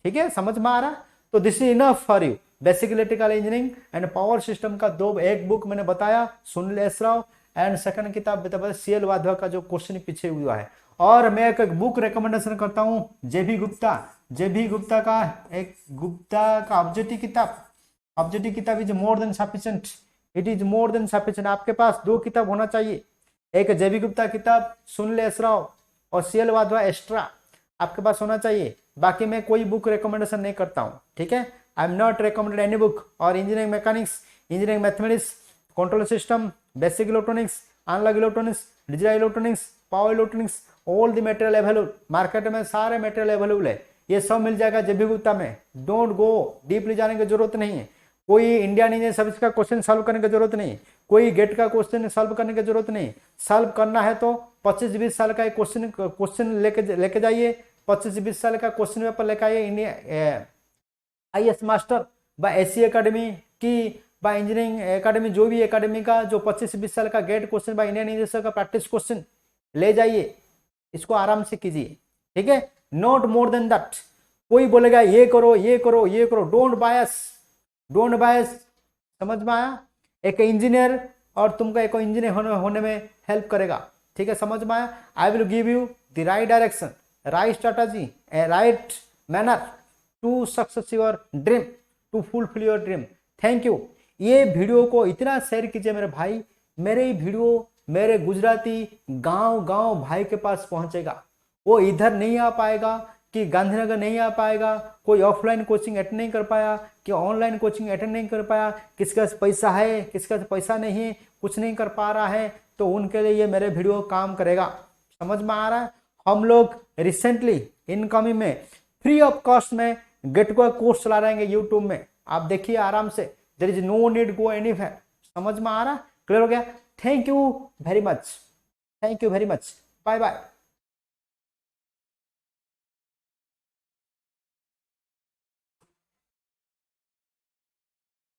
ठीक है, समझ में आ रहा। तो this is enough for you. Basic electrical engineering and power system का एक बुक मैंने बताया Sunil S Rao, and second किताब बताया सीएल वाधव का जो क्वेश्चन पीछे हुआ है। और मैं एक बुक रिकमेंडेशन करता हूँ जेबी गुप्ता का एक ऑब्जेक्टिव किताब is more than sufficient. It is more than sufficient. आपके पास 2 किताब होना चाहिए, एक जेबी गुप्ता किताब, सुनील एस राव और सीएल वाधव एक्स्ट्रा आपके पास होना चाहिए। बाकी मैं कोई बुक रिकमेंडेशन नहीं करता हूँ। ठीक है, I am not recommended any book. और engineering mechanics, engineering mathematics, control system, basic electronics, analog electronics, digital electronics, power electronics, all the material available. Market में सारे मटेरियल अवेलेबल है, ये सब मिल जाएगा जेबी गुप्ता में। डोंट गो डीपली जाने की जरूरत नहीं है। कोई इंडियन इंजीनियर सर्विस का क्वेश्चन सॉल्व करने की जरूरत नहीं, कोई गेट का क्वेश्चन सॉल्व करने की जरूरत नहीं। सॉल्व करना है तो 25-20 साल का एक क्वेश्चन लेके जाइए। 25-20 साल का क्वेश्चन पेपर लेकर आइए। India IAS master by SC academy की, बाय इंजीनियरिंग एकेडमी, जो भी एकेडमी का जो 25-20 साल का GATE question by Indian engineer का प्रैक्टिस क्वेश्चन ले जाइए, इसको आराम से कीजिए। ठीक है, नॉट मोर देन दैट। कोई बोलेगा ये करो, डोंट बायस। समझ में आया। एक इंजीनियर और तुमको एक इंजीनियर होने में हेल्प करेगा। ठीक है, समझ में आया। I will give you the right direction, right strategy, right manner to success your dream, to fulfil your dream. Thank you. ये वीडियो को इतना शेयर कीजिए मेरे भाई, मेरे वीडियो मेरे गुजराती गांव भाई के पास पहुंचेगा। वो इधर नहीं आ पाएगा कि गांधीनगर नहीं आ पाएगा, कोई ऑफलाइन कोचिंग अटेंड नहीं कर पाया, कि ऑनलाइन कोचिंग अटेंड नहीं कर पाया, किसके पास पैसा है किसके पास पैसा नहीं है, कुछ नहीं कर पा रहा है, तो उनके लिए ये मेरे वीडियो काम करेगा। समझ में आ रहा है। हम लोग रिसेंटली इनकमिंग में फ्री ऑफ कॉस्ट में गेट को कोर्स चला रहे हैं यूट्यूब में, आप देखिए आराम से। There is no need go anywhere. समझ में आ रहा, क्लियर हो गया। Thank you very much, bye bye.